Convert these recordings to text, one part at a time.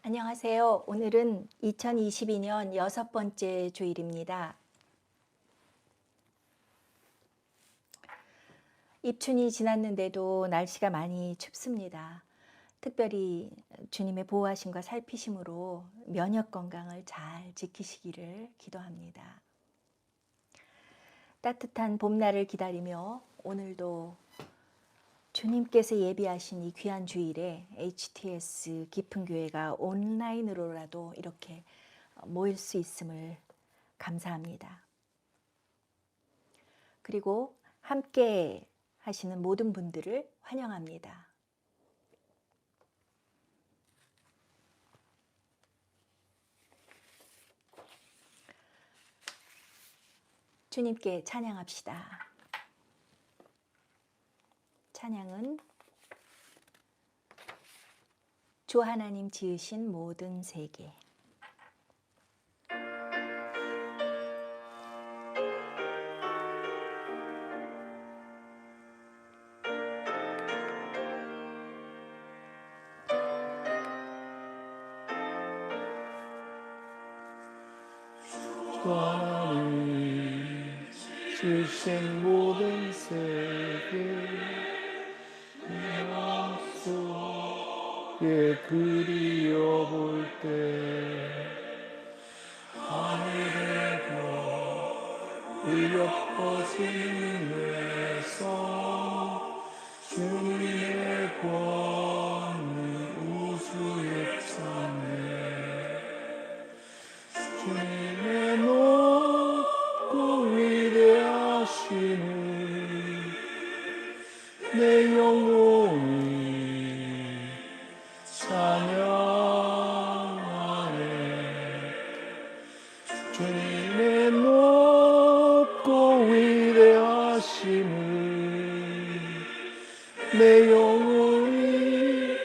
안녕하세요. 오늘은 2022년 6번째 주일입니다. 입춘이 지났는데도 날씨가 많이 춥습니다. 특별히 주님의 보호하심과 살피심으로 면역 건강을 잘 지키시기를 기도합니다. 따뜻한 봄날을 기다리며 오늘도 주님께서 예비하신 이 귀한 주일에 HTS 깊은 교회가 온라인으로라도 이렇게 모일 수 있음을 감사합니다. 그리고 함께 하시는 모든 분들을 환영합니다. 주님께 찬양합시다. 찬양은 주 하나님 지으신 모든 세계. 주 하나님 지으신 모든 세계 맘속에 그리워볼 때 하늘의 별 울려 퍼진 내성 주님의 권위 우주에 찬네 주님의 높고 위대하심을 내 영혼이 찬양하네 주님의 높고 위대하심을 내 영혼이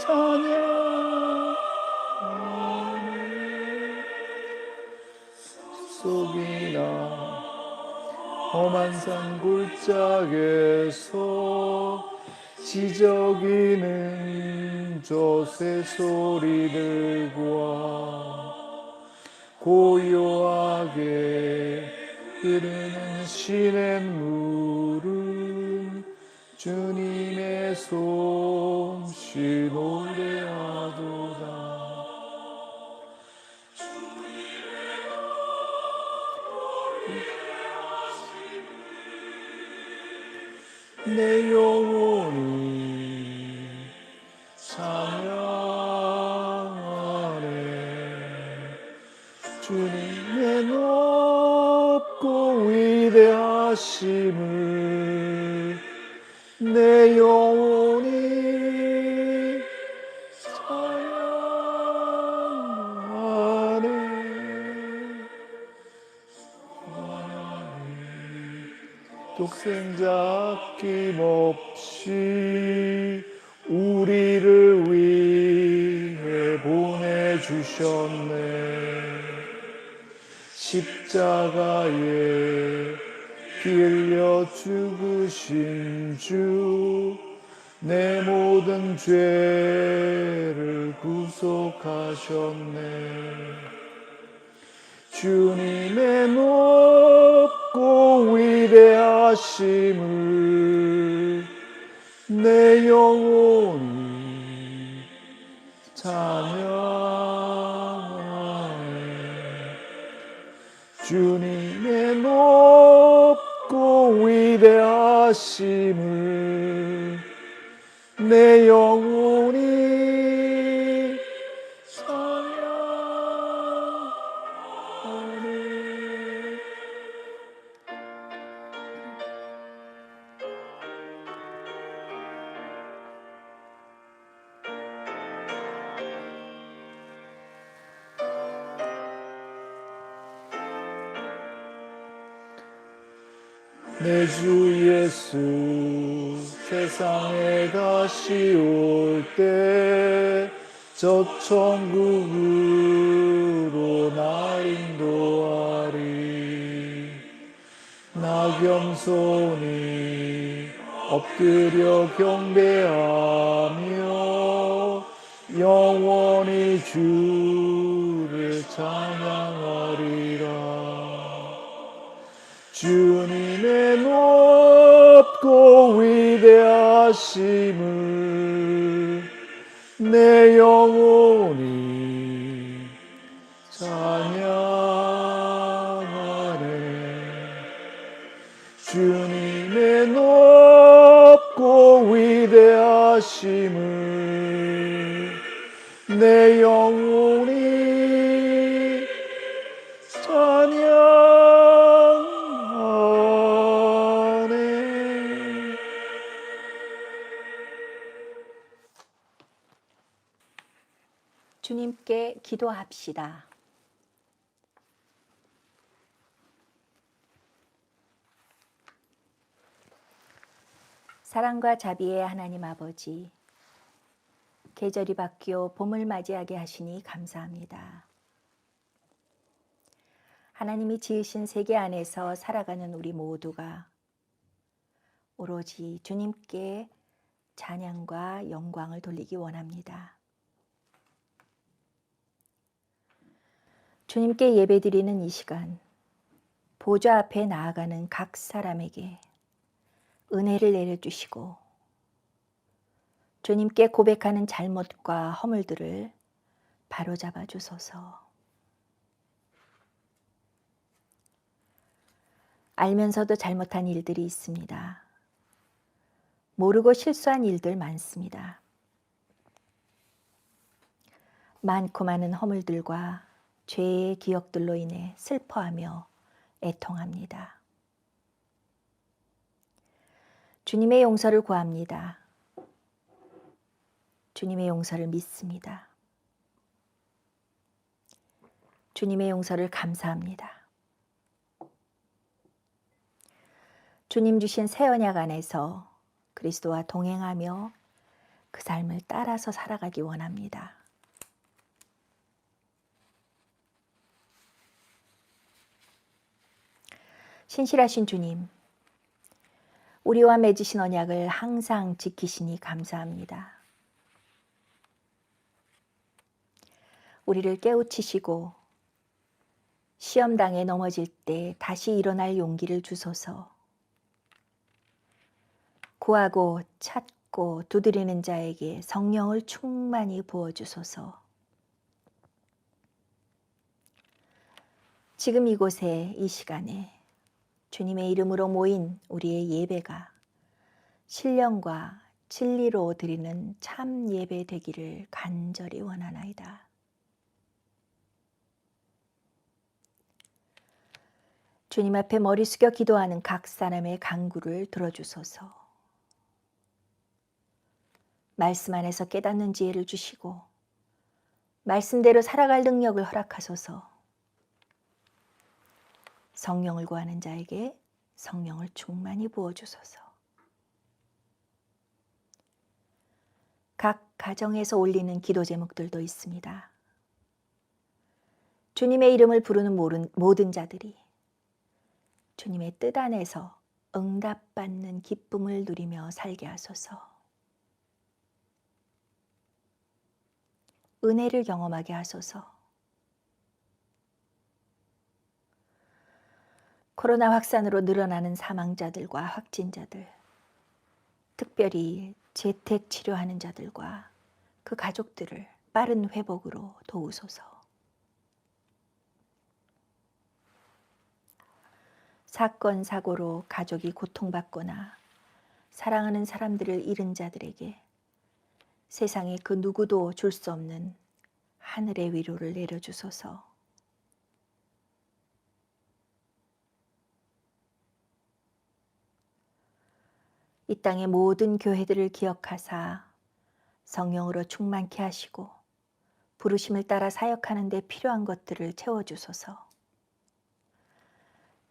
찬양하네 속이나 험한 산 골짜기에서 지저귀는 저 새소리들과 고요하게 흐르는 시냇물은 주님의 솜씨 노래하도다 내 영혼이 찬양하네 주님의 높고 위대하심을 내 영혼이 찬양하네 독생자 아낌없이 우리를 위해 보내주셨네 십자가에 피 흘려 죽으신 주 내 모든 죄를 구속하셨네 주님의 높고 위대하심을 내 영혼이 찬양하네 주님의 높고 위대하심을 내 영혼이 찬양하네 내 주 예수 세상에 다시 올 때 저 천국으로 날 인도하리 나 겸손히 엎드려 경배하며 영원히 주를 찬양하리라. 주님의 높고 위대하심을 내 영혼이 찬양하네. 주님의 높고 위대하심을 내 영혼이 찬양하네. 주님께 기도합시다. 사랑과 자비의 하나님 아버지, 계절이 바뀌어 봄을 맞이하게 하시니 감사합니다. 하나님이 지으신 세계 안에서 살아가는 우리 모두가 오로지 주님께 찬양과 영광을 돌리기 원합니다. 주님께 예배드리는 이 시간, 보좌 앞에 나아가는 각 사람에게 은혜를 내려주시고 주님께 고백하는 잘못과 허물들을 바로잡아 주소서. 알면서도 잘못한 일들이 있습니다. 모르고 실수한 일들 많습니다. 많고 많은 허물들과 죄의 기억들로 인해 슬퍼하며 애통합니다. 주님의 용서를 구합니다. 주님의 용서를 믿습니다. 주님의 용서를 감사합니다. 주님 주신 새 언약 안에서 그리스도와 동행하며 그 삶을 따라서 살아가기 원합니다. 신실하신 주님, 우리와 맺으신 언약을 항상 지키시니 감사합니다. 우리를 깨우치시고 시험당에 넘어질 때 다시 일어날 용기를 주소서. 구하고 찾고 두드리는 자에게 성령을 충만히 부어주소서. 지금 이곳에 이 시간에 주님의 이름으로 모인 우리의 예배가 신령과 진리로 드리는 참 예배 되기를 간절히 원하나이다. 주님 앞에 머리 숙여 기도하는 각 사람의 간구를 들어주소서. 말씀 안에서 깨닫는 지혜를 주시고 말씀대로 살아갈 능력을 허락하소서. 성령을 구하는 자에게 성령을 충만히 부어주소서. 각 가정에서 올리는 기도 제목들도 있습니다. 주님의 이름을 부르는 모든 자들이 주님의 뜻 안에서 응답받는 기쁨을 누리며 살게 하소서. 은혜를 경험하게 하소서. 코로나 확산으로 늘어나는 사망자들과 확진자들, 특별히 재택 치료하는 자들과 그 가족들을 빠른 회복으로 도우소서. 사건, 사고로 가족이 고통받거나 사랑하는 사람들을 잃은 자들에게 세상에 그 누구도 줄 수 없는 하늘의 위로를 내려주소서. 이 땅의 모든 교회들을 기억하사 성령으로 충만케 하시고 부르심을 따라 사역하는 데 필요한 것들을 채워주소서.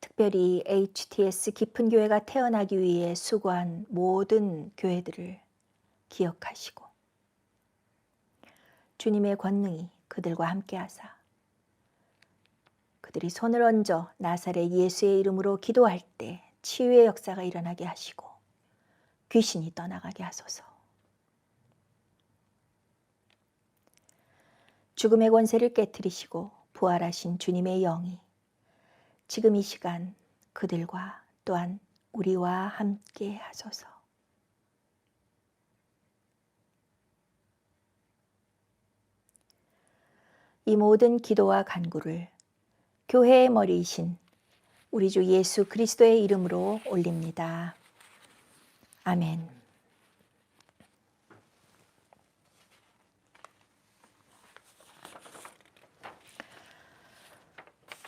특별히 HTS 깊은 교회가 태어나기 위해 수고한 모든 교회들을 기억하시고 주님의 권능이 그들과 함께 하사 그들이 손을 얹어 나사렛 예수의 이름으로 기도할 때 치유의 역사가 일어나게 하시고 귀신이 떠나가게 하소서. 죽음의 권세를 깨뜨리시고 부활하신 주님의 영이 지금 이 시간 그들과 또한 우리와 함께 하소서. 이 모든 기도와 간구를 교회의 머리이신 우리 주 예수 그리스도의 이름으로 올립니다. 아멘.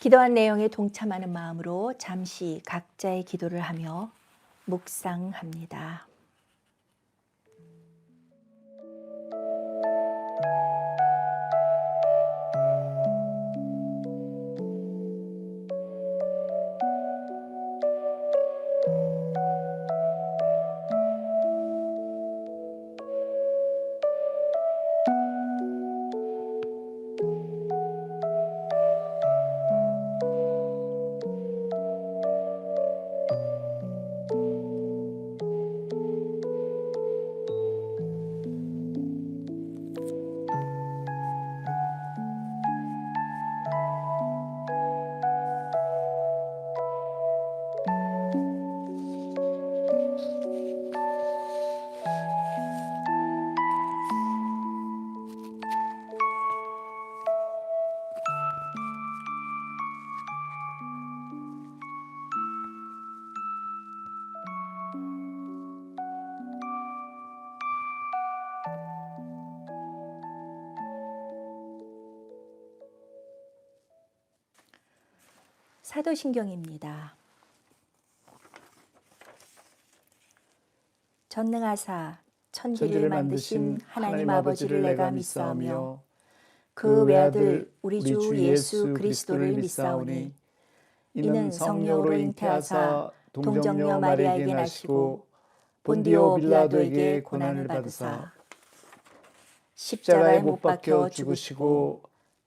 기도한 내용에 동참하는 마음으로 잠시 각자의 기도를 하며 묵상합니다. 사도신경입니다. 전능하사 천지를 만드신 하나님 아버지를 내가 믿사오며 그 외아들 우리 주 예수 그리스도를 믿사오니 이는 성령으로 잉태하사 동정녀 마리아에게 나시고 본디오 빌라도에게 고난을 받으사 십자가에 못 박혀 죽으시고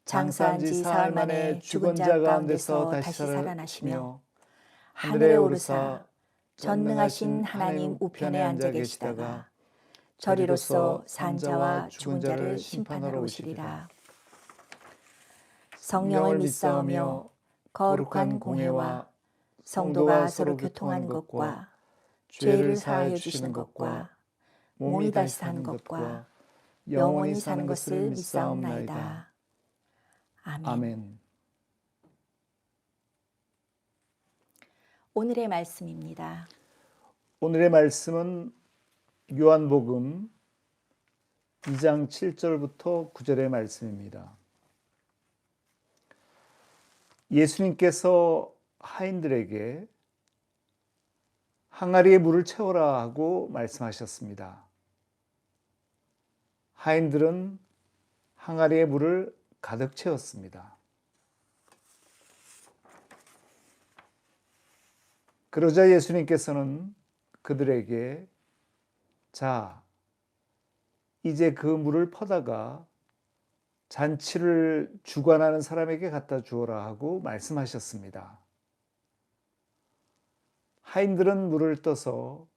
장사한 지 사흘 만에 죽은 자 가운데서 다시 살아나시며 하늘에 오르사 전능하신 하나님 우편에 앉아 계시다가 저리로서 산 자와 죽은 자를 심판하러 오시리라. 성령을 믿사오며 거룩한 공회와 성도가 서로 교통하는 것과 죄를 사하여 주시는 것과 몸이 다시 사는 것과 영원히 사는 것을 믿사옵나이다. 아멘. 아멘. 오늘의 말씀입니다. 오늘의 말씀은 요한복음 2장 7절부터 9절의 말씀입니다. 예수님께서 하인들에게 항아리에 물을 채워라 하고 말씀하셨습니다. 하인들은 항아리에 물을 가득 채웠습니다. 그러자 예수님께서는 그들에게 자, 이제 그 물을 퍼다가 잔치를 주관하는 사람에게 갖다 주어라 하고 말씀하셨습니다. 하인들은 물을 떠서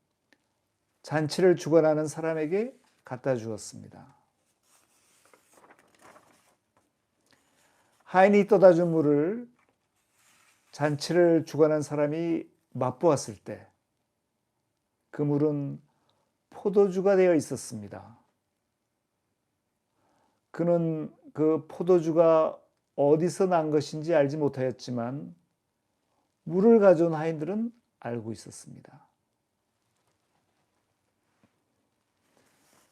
잔치를 주관하는 사람에게 갖다 주었습니다. 하인이 떠다 준 물을 잔치를 주관한 사람이 맛보았을 때 그 물은 포도주가 되어 있었습니다. 그는 그 포도주가 어디서 난 것인지 알지 못하였지만 물을 가져온 하인들은 알고 있었습니다.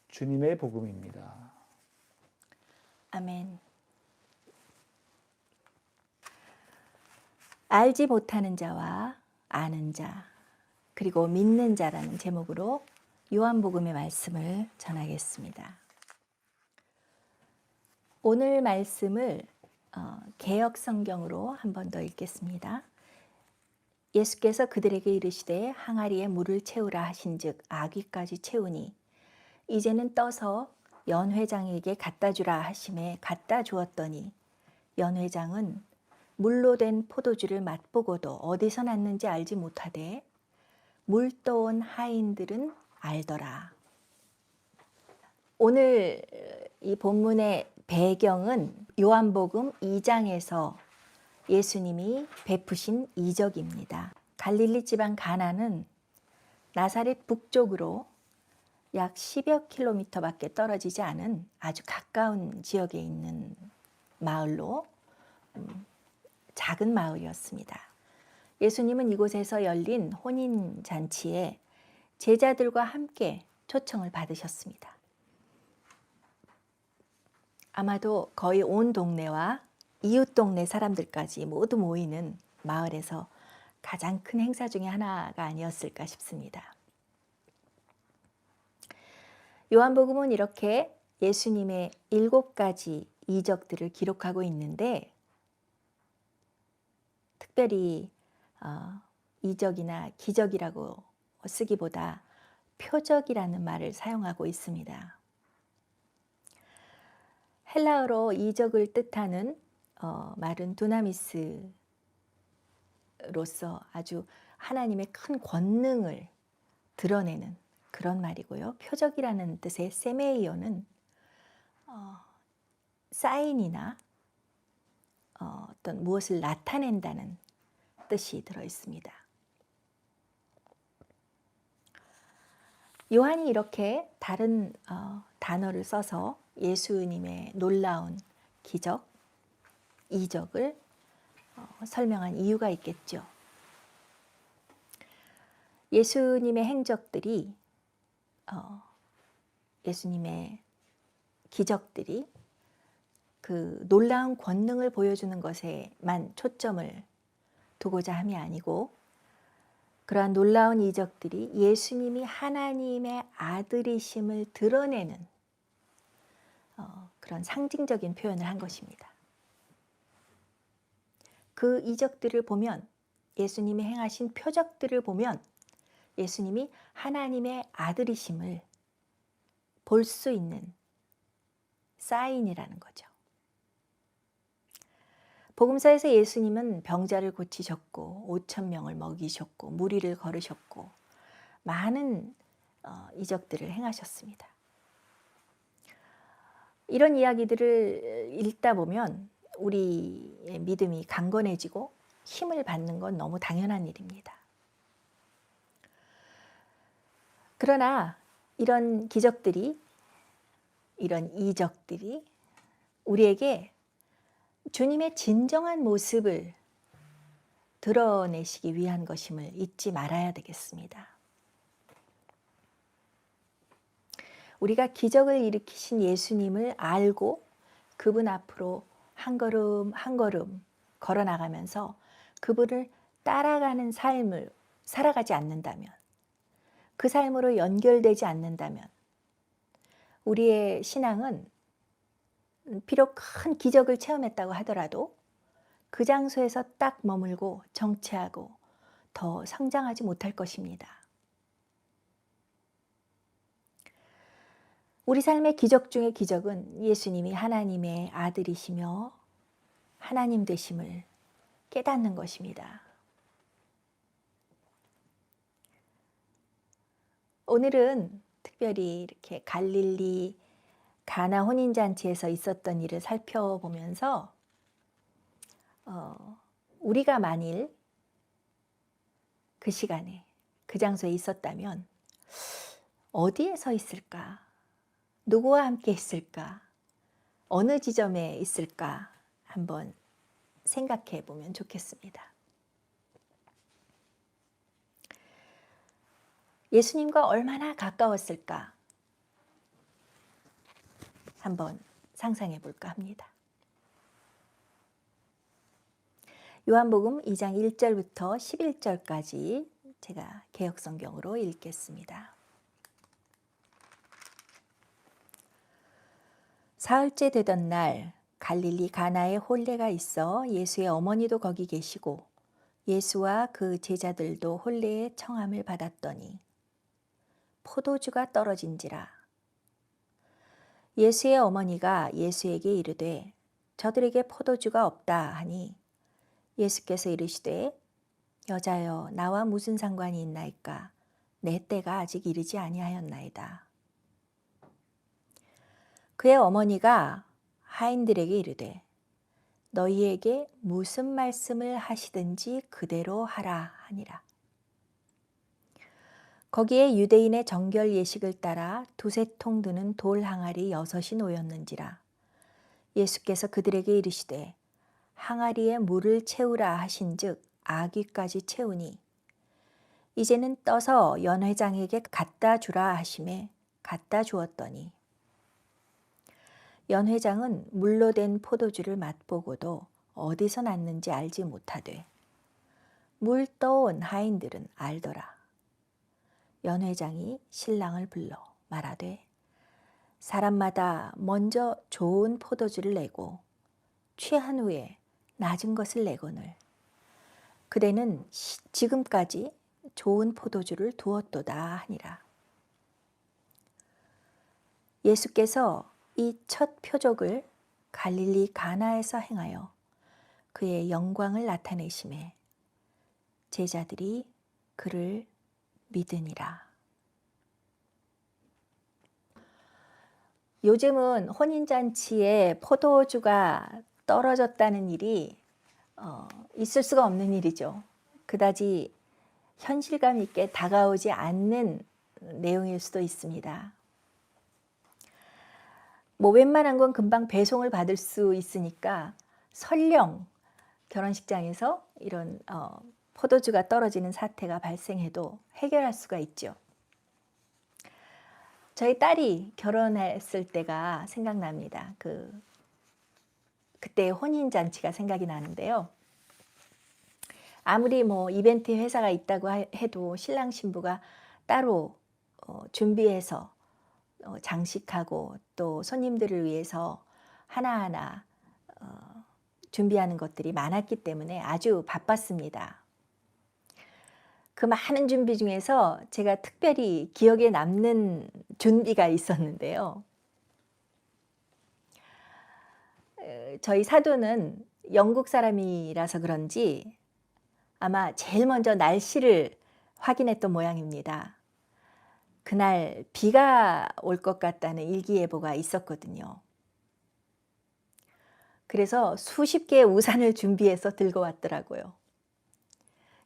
주님의 복음입니다. 아멘. 알지 못하는 자와 아는 자, 그리고 믿는 자라는 제목으로 요한복음의 말씀을 전하겠습니다. 오늘 말씀을 개역 성경으로 한 번 더 읽겠습니다. 예수께서 그들에게 이르시되 항아리에 물을 채우라 하신즉 아귀까지 채우니 이제는 떠서 연회장에게 갖다 주라 하심에 갖다 주었더니 연회장은 물로 된 포도주를 맛보고도 어디서 났는지 알지 못하되 물 떠온 하인들은 알더라. 오늘 이 본문의 배경은 요한복음 2장에서 예수님이 베푸신 이적입니다. 갈릴리 지방 가나는 나사렛 북쪽으로 약 10여 킬로미터밖에 떨어지지 않은 아주 가까운 지역에 있는 마을로 작은 마을이었습니다. 예수님은 이곳에서 열린 혼인 잔치에 제자들과 함께 초청을 받으셨습니다. 아마도 거의 온 동네와 이웃 동네 사람들까지 모두 모이는 마을에서 가장 큰 행사 중에 하나가 아니었을까 싶습니다. 요한복음은 이렇게 예수님의 7가지 이적들을 기록하고 있는데, 특별히 이적이나 기적이라고 쓰기보다 표적이라는 말을 사용하고 있습니다. 헬라어로 이적을 뜻하는 말은 두나미스로서 아주 하나님의 큰 권능을 드러내는 그런 말이고요. 표적이라는 뜻의 세메이오는 사인이나 어떤 무엇을 나타낸다는 뜻이 들어 있습니다. 요한이 이렇게 다른 단어를 써서 예수님의 놀라운 기적, 이적을 설명한 이유가 있겠죠. 예수님의 행적들이, 예수님의 기적들이 그 놀라운 권능을 보여주는 것에만 초점을 두고자 함이 아니고, 그러한 놀라운 이적들이 예수님이 하나님의 아들이심을 드러내는 그런 상징적인 표현을 한 것입니다. 그 이적들을 보면, 예수님이 행하신 표적들을 보면 예수님이 하나님의 아들이심을 볼 수 있는 사인이라는 거죠. 복음서에서 예수님은 병자를 고치셨고 5,000명을 먹이셨고 무리를 걸으셨고 많은 이적들을 행하셨습니다. 이런 이야기들을 읽다 보면 우리의 믿음이 강건해지고 힘을 받는 건 너무 당연한 일입니다. 그러나 이런 기적들이, 이런 이적들이 우리에게 주님의 진정한 모습을 드러내시기 위한 것임을 잊지 말아야 되겠습니다. 우리가 기적을 일으키신 예수님을 알고 그분 앞으로 한 걸음 한 걸음 걸어 나가면서 그분을 따라가는 삶을 살아가지 않는다면, 그 삶으로 연결되지 않는다면 우리의 신앙은 비록 큰 기적을 체험했다고 하더라도 그 장소에서 딱 머물고 정체하고 더 성장하지 못할 것입니다. 우리 삶의 기적 중의 기적은 예수님이 하나님의 아들이시며 하나님 되심을 깨닫는 것입니다. 오늘은 특별히 이렇게 갈릴리 가나 혼인잔치에서 있었던 일을 살펴보면서 우리가 만일 그 시간에 그 장소에 있었다면 어디에 서 있을까? 누구와 함께 있을까? 어느 지점에 있을까? 한번 생각해 보면 좋겠습니다. 예수님과 얼마나 가까웠을까? 한번 상상해 볼까 합니다. 요한복음 2장 1절부터 11절까지 제가 개역성경으로 읽겠습니다. 사흘째 되던 날 갈릴리 가나에 혼례가 있어 예수의 어머니도 거기 계시고 예수와 그 제자들도 혼례의 청함을 받았더니 포도주가 떨어진지라. 예수의 어머니가 예수에게 이르되 저들에게 포도주가 없다 하니 예수께서 이르시되 여자여 나와 무슨 상관이 있나이까 내 때가 아직 이르지 아니하였나이다. 그의 어머니가 하인들에게 이르되 너희에게 무슨 말씀을 하시든지 그대로 하라 하니라. 거기에 유대인의 정결 예식을 따라 두세 통 드는 돌 항아리 6이 놓였는지라. 예수께서 그들에게 이르시되 항아리에 물을 채우라 하신즉 아귀까지 채우니 이제는 떠서 연회장에게 갖다 주라 하심에 갖다 주었더니 연회장은 물로 된 포도주를 맛보고도 어디서 났는지 알지 못하되 물 떠온 하인들은 알더라. 연회장이 신랑을 불러 말하되 사람마다 먼저 좋은 포도주를 내고 취한 후에 낮은 것을 내거늘 그대는 지금까지 좋은 포도주를 두었도다 하니라. 예수께서 이 첫 표적을 갈릴리 가나에서 행하여 그의 영광을 나타내심에 제자들이 그를 믿으니라. 요즘은 혼인잔치에 포도주가 떨어졌다는 일이 있을 수가 없는 일이죠. 그다지 현실감 있게 다가오지 않는 내용일 수도 있습니다. 뭐 웬만한 건 금방 배송을 받을 수 있으니까 설령 결혼식장에서 이런 포도주가 떨어지는 사태가 발생해도 해결할 수가 있죠. 저희 딸이 결혼했을 때가 생각납니다. 그때 혼인잔치가 생각이 나는데요. 아무리 뭐 이벤트 회사가 있다고 해도 신랑 신부가 따로 준비해서 장식하고 또 손님들을 위해서 하나하나 준비하는 것들이 많았기 때문에 아주 바빴습니다. 그 많은 준비 중에서 제가 특별히 기억에 남는 준비가 있었는데요. 저희 사돈은 영국 사람이라서 그런지 아마 제일 먼저 날씨를 확인했던 모양입니다. 그날 비가 올 것 같다는 일기예보가 있었거든요. 그래서 수십 개의 우산을 준비해서 들고 왔더라고요.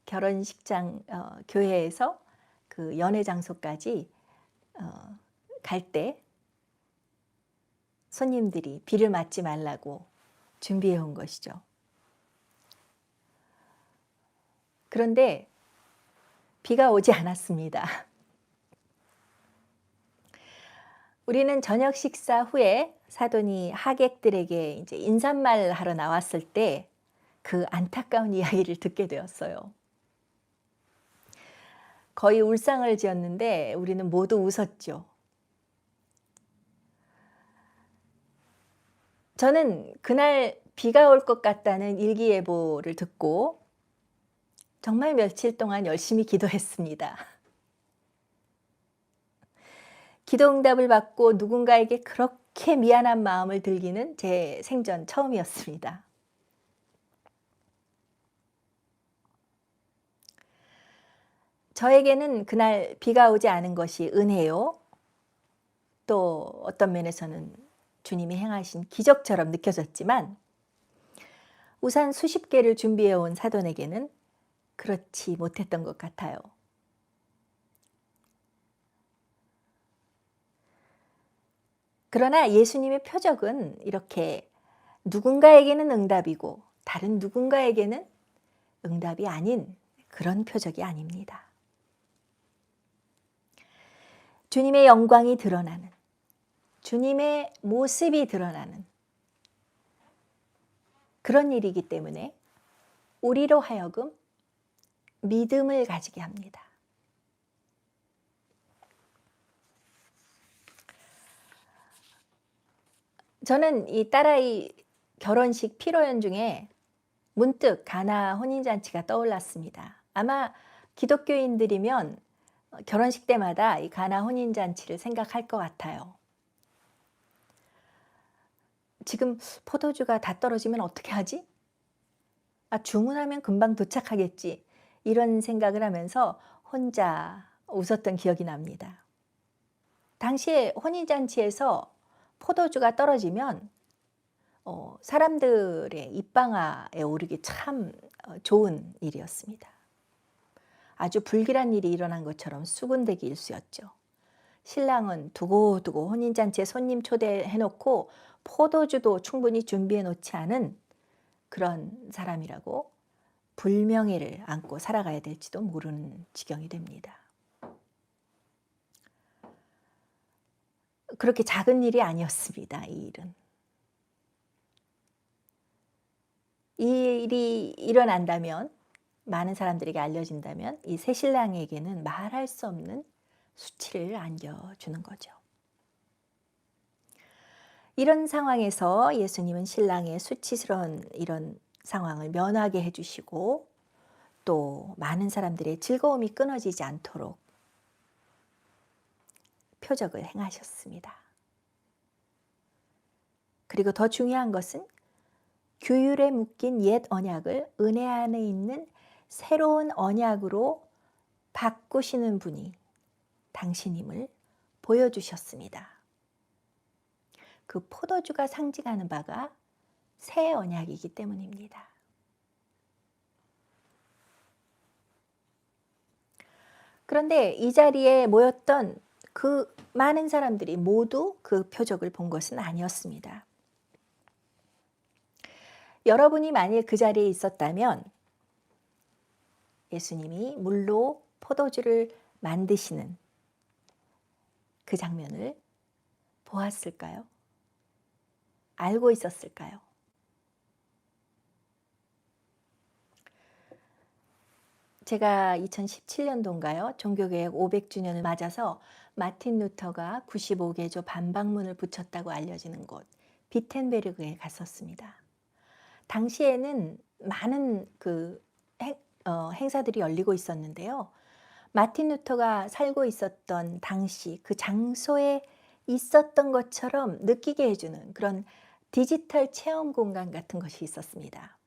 결혼식장 교회에서 그 연회 장소까지 갈 때 손님들이 비를 맞지 말라고 준비해 온 것이죠. 그런데 비가 오지 않았습니다. 우리는 저녁 식사 후에 사돈이 하객들에게 이제 인사말 하러 나왔을 때 그 안타까운 이야기를 듣게 되었어요. 거의 울상을 지었는데 우리는 모두 웃었죠. 저는 그날 비가 올 것 같다는 일기예보를 듣고 정말 며칠 동안 열심히 기도했습니다. 기도 응답을 받고 누군가에게 그렇게 미안한 마음을 들기는 제 생전 처음이었습니다. 저에게는 그날 비가 오지 않은 것이 은혜요. 또 어떤 면에서는 주님이 행하신 기적처럼 느껴졌지만 우산 수십 개를 준비해 온 사돈에게는 그렇지 못했던 것 같아요. 그러나 예수님의 표적은 이렇게 누군가에게는 응답이고 다른 누군가에게는 응답이 아닌 그런 표적이 아닙니다. 주님의 영광이 드러나는, 주님의 모습이 드러나는 그런 일이기 때문에 우리로 하여금 믿음을 가지게 합니다. 저는 이 딸아이 결혼식 피로연 중에 문득 가나 혼인잔치가 떠올랐습니다. 아마 기독교인들이면 결혼식 때마다 이 가나 혼인잔치를 생각할 것 같아요. 지금 포도주가 다 떨어지면 어떻게 하지? 주문하면 금방 도착하겠지. 이런 생각을 하면서 혼자 웃었던 기억이 납니다. 당시에 혼인잔치에서 포도주가 떨어지면 사람들의 입방아에 오르기 참 좋은 일이었습니다. 아주 불길한 일이 일어난 것처럼 수군대기 일쑤였죠. 신랑은 두고두고 혼인잔치에 손님 초대해놓고 포도주도 충분히 준비해놓지 않은 그런 사람이라고 불명예를 안고 살아가야 될지도 모르는 지경이 됩니다. 그렇게 작은 일이 아니었습니다. 이 일은. 이 일이 일어난다면, 많은 사람들에게 알려진다면 이 새신랑에게는 말할 수 없는 수치를 안겨주는 거죠. 이런 상황에서 예수님은 신랑의 수치스러운 이런 상황을 면하게 해주시고 또 많은 사람들의 즐거움이 끊어지지 않도록 표적을 행하셨습니다. 그리고 더 중요한 것은 규율에 묶인 옛 언약을 은혜 안에 있는 새로운 언약으로 바꾸시는 분이 당신임을 보여주셨습니다. 그 포도주가 상징하는 바가 새 언약이기 때문입니다. 그런데 이 자리에 모였던 그 많은 사람들이 모두 그 표적을 본 것은 아니었습니다. 여러분이 만일 그 자리에 있었다면 예수님이 물로 포도주를 만드시는 그 장면을 보았을까요? 알고 있었을까요? 제가 2017년도인가요? 종교개혁 500주년을 맞아서 마틴 루터가 95개조 반박문을 붙였다고 알려지는 곳 비텐베르그에 갔었습니다. 당시에는 많은 행사들이 열리고 있었는데요. 마틴 루터가 살고 있었던 당시 그 장소에 있었던 것처럼 느끼게 해주는 그런 디지털 체험 공간 같은 것이 있었습니다.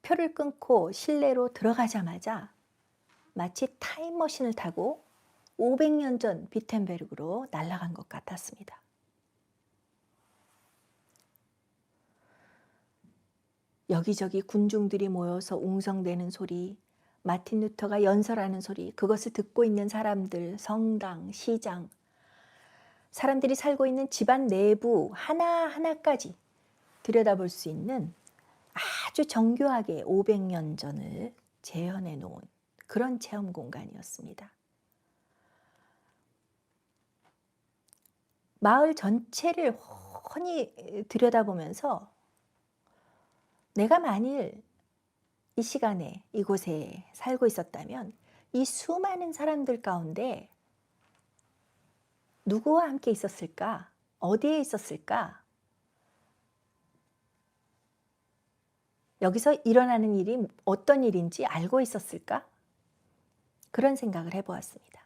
표를 끊고 실내로 들어가자마자 마치 타임머신을 타고 500년 전 비텐베르그로 날아간 것 같았습니다. 여기저기 군중들이 모여서 웅성대는 소리, 마틴 루터가 연설하는 소리, 그것을 듣고 있는 사람들, 성당, 시장, 사람들이 살고 있는 집안 내부 하나하나까지 들여다볼 수 있는 아주 정교하게 500년 전을 재현해 놓은 그런 체험 공간이었습니다. 마을 전체를 훤히 들여다보면서 내가 만일 이 시간에 이곳에 살고 있었다면 이 수많은 사람들 가운데 누구와 함께 있었을까? 어디에 있었을까? 여기서 일어나는 일이 어떤 일인지 알고 있었을까? 그런 생각을 해보았습니다.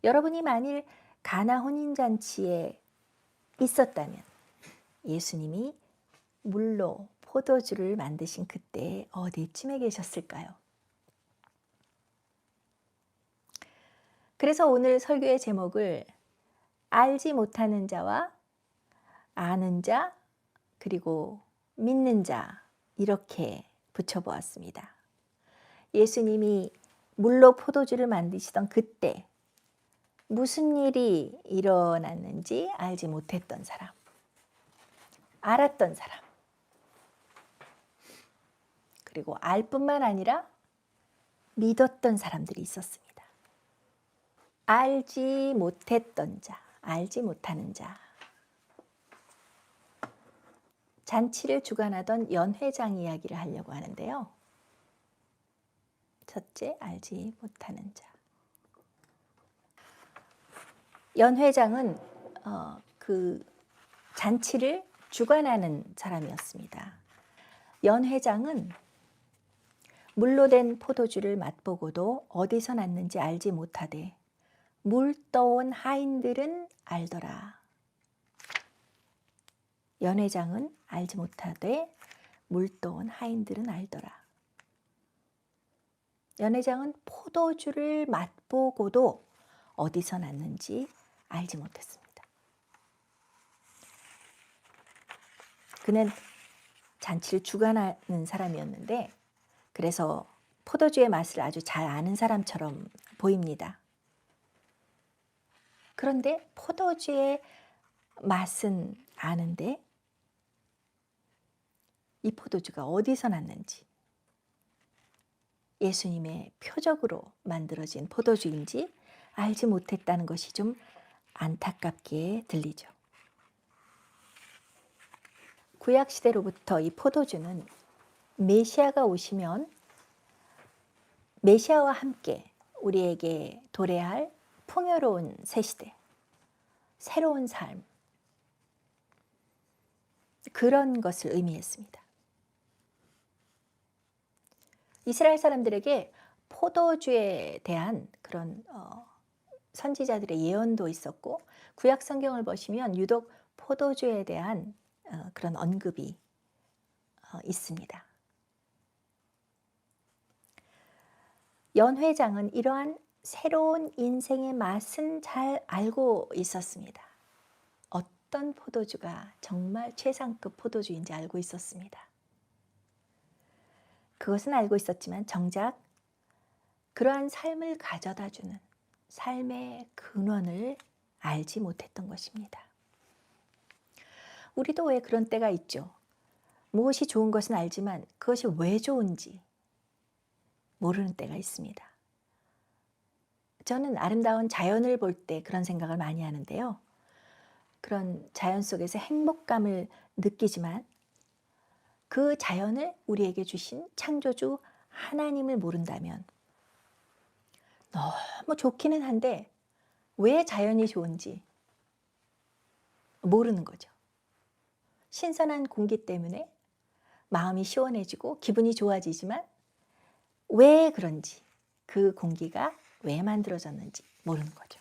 여러분이 만일 가나 혼인잔치에 있었다면 예수님이 물로 포도주를 만드신 그때 어디쯤에 계셨을까요? 그래서 오늘 설교의 제목을 알지 못하는 자와 아는 자 그리고 믿는 자 이렇게 붙여보았습니다. 예수님이 물로 포도주를 만드시던 그때 무슨 일이 일어났는지 알지 못했던 사람, 알았던 사람, 그리고 알 뿐만 아니라 믿었던 사람들이 있었습니다. 알지 못했던 자, 알지 못하는 자. 잔치를 주관하던 연회장 이야기를 하려고 하는데요. 첫째, 알지 못하는 자. 연회장은 그 잔치를 주관하는 사람이었습니다. 연회장은 물로 된 포도주를 맛보고도 어디서 났는지 알지 못하되 물 떠온 하인들은 알더라. 연회장은 알지 못하되 물 떠온 하인들은 알더라. 연회장은 포도주를 맛보고도 어디서 났는지 알지 못했습니다. 그는 잔치를 주관하는 사람이었는데 그래서 포도주의 맛을 아주 잘 아는 사람처럼 보입니다. 그런데 포도주의 맛은 아는데 이 포도주가 어디서 났는지, 예수님의 표적으로 만들어진 포도주인지 알지 못했다는 것이 좀 안타깝게 들리죠. 구약 시대로부터 이 포도주는 메시아가 오시면 메시아와 함께 우리에게 도래할 풍요로운 새 시대, 새로운 삶, 그런 것을 의미했습니다. 이스라엘 사람들에게 포도주에 대한 그런 선지자들의 예언도 있었고, 구약 성경을 보시면 유독 포도주에 대한 그런 언급이 있습니다. 연회장은 이러한 새로운 인생의 맛은 잘 알고 있었습니다. 어떤 포도주가 정말 최상급 포도주인지 알고 있었습니다. 그것은 알고 있었지만 정작 그러한 삶을 가져다 주는 삶의 근원을 알지 못했던 것입니다. 우리도 왜 그런 때가 있죠. 무엇이 좋은 것은 알지만 그것이 왜 좋은지 모르는 때가 있습니다. 저는 아름다운 자연을 볼 때 그런 생각을 많이 하는데요. 그런 자연 속에서 행복감을 느끼지만 그 자연을 우리에게 주신 창조주 하나님을 모른다면 너무 좋기는 한데 왜 자연이 좋은지 모르는 거죠. 신선한 공기 때문에 마음이 시원해지고 기분이 좋아지지만 왜 그런지, 그 공기가 왜 만들어졌는지 모르는 거죠.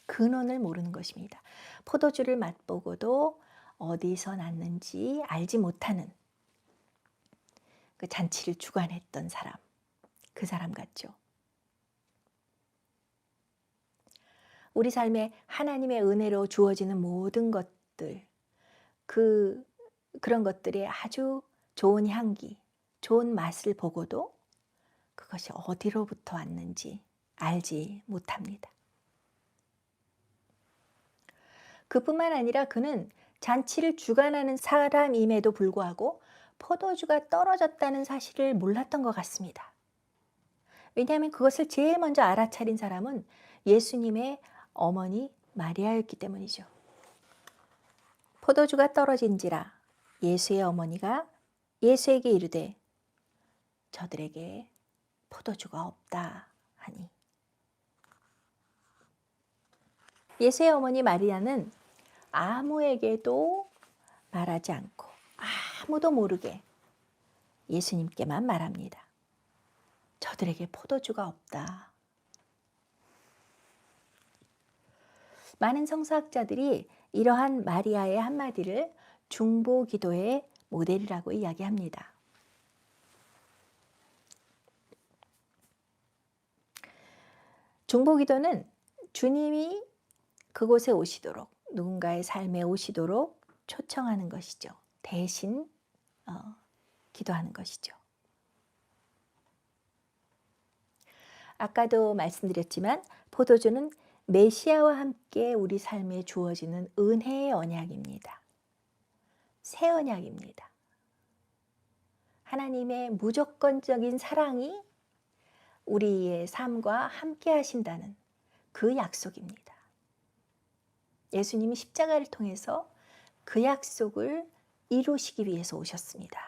근원을 모르는 것입니다. 포도주를 맛보고도 어디서 났는지 알지 못하는 그 잔치를 주관했던 사람, 그 사람 같죠. 우리 삶에 하나님의 은혜로 주어지는 모든 것들, 그런 것들의 아주 좋은 향기, 좋은 맛을 보고도 그것이 어디로부터 왔는지 알지 못합니다. 그뿐만 아니라 그는 잔치를 주관하는 사람임에도 불구하고 포도주가 떨어졌다는 사실을 몰랐던 것 같습니다. 왜냐하면 그것을 제일 먼저 알아차린 사람은 예수님의 어머니 마리아였기 때문이죠. 포도주가 떨어진지라 예수의 어머니가 예수에게 이르되 저들에게 포도주가 없다 하니. 예수의 어머니 마리아는 아무에게도 말하지 않고 아무도 모르게 예수님께만 말합니다. 저들에게 포도주가 없다. 많은 성서학자들이 이러한 마리아의 한마디를 중보기도의 모델이라고 이야기합니다. 중보기도는 주님이 그곳에 오시도록, 누군가의 삶에 오시도록 초청하는 것이죠. 대신 기도하는 것이죠. 아까도 말씀드렸지만 포도주는 메시아와 함께 우리 삶에 주어지는 은혜의 언약입니다. 새 언약입니다. 하나님의 무조건적인 사랑이 우리의 삶과 함께 하신다는 그 약속입니다. 예수님이 십자가를 통해서 그 약속을 이루시기 위해서 오셨습니다.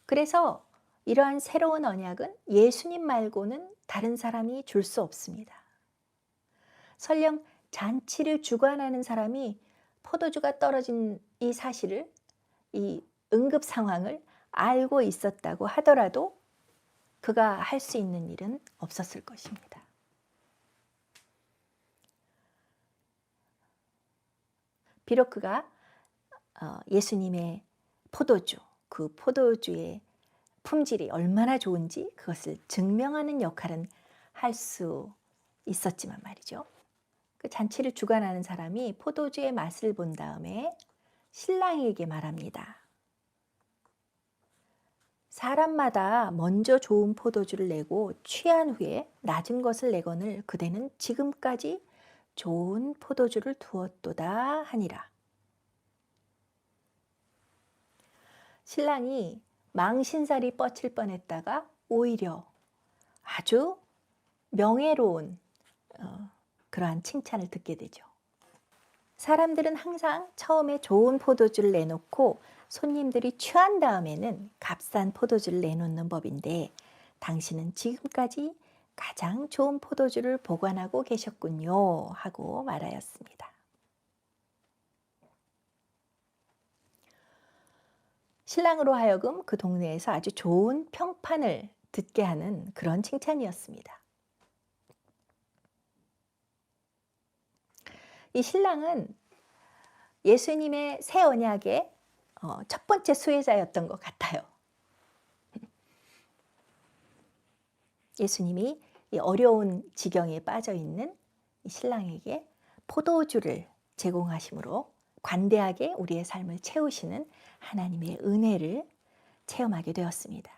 그래서 이러한 새로운 언약은 예수님 말고는 다른 사람이 줄 수 없습니다. 설령 잔치를 주관하는 사람이 포도주가 떨어진 이 사실을, 이 응급 상황을 알고 있었다고 하더라도 그가 할 수 있는 일은 없었을 것입니다. 비록 그가 예수님의 포도주, 그 포도주의 품질이 얼마나 좋은지 그것을 증명하는 역할은 할 수 있었지만 말이죠. 그 잔치를 주관하는 사람이 포도주의 맛을 본 다음에 신랑에게 말합니다. 사람마다 먼저 좋은 포도주를 내고 취한 후에 낮은 것을 내거늘 그대는 지금까지 좋은 포도주를 두었도다 하니라. 신랑이 망신살이 뻗칠 뻔했다가 오히려 아주 명예로운 그러한 칭찬을 듣게 되죠. 사람들은 항상 처음에 좋은 포도주를 내놓고 손님들이 취한 다음에는 값싼 포도주를 내놓는 법인데 당신은 지금까지 가장 좋은 포도주를 보관하고 계셨군요 하고 말하였습니다. 신랑으로 하여금 그 동네에서 아주 좋은 평판을 듣게 하는 그런 칭찬이었습니다. 이 신랑은 예수님의 새 언약의 첫 번째 수혜자였던 것 같아요. 예수님이 이 어려운 지경에 빠져 있는 이 신랑에게 포도주를 제공하심으로 관대하게 우리의 삶을 채우시는 하나님의 은혜를 체험하게 되었습니다.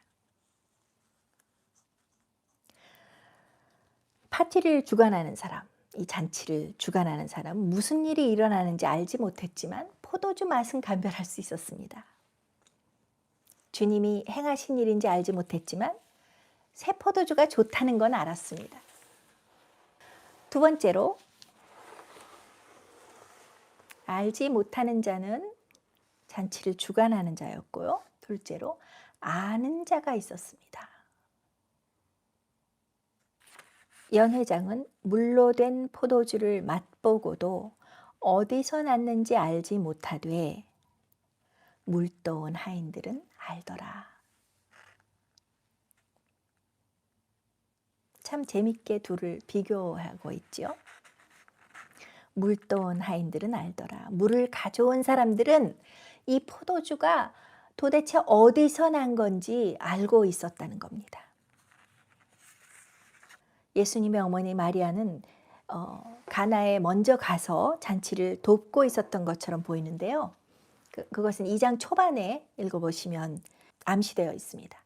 파티를 주관하는 사람, 이 잔치를 주관하는 사람은 무슨 일이 일어나는지 알지 못했지만 포도주 맛은 감별할 수 있었습니다. 주님이 행하신 일인지 알지 못했지만 새 포도주가 좋다는 건 알았습니다. 두 번째로, 알지 못하는 자는 잔치를 주관하는 자였고요. 둘째로, 아는 자가 있었습니다. 연 회장은 물로 된 포도주를 맛보고도 어디서 났는지 알지 못하되 물떠온 하인들은 알더라. 참 재밌게 둘을 비교하고 있죠. 물떠온 하인들은 알더라. 물을 가져온 사람들은 이 포도주가 도대체 어디서 난 건지 알고 있었다는 겁니다. 예수님의 어머니 마리아는 가나에 먼저 가서 잔치를 돕고 있었던 것처럼 보이는데요. 그것은 2장 초반에 읽어보시면 암시되어 있습니다.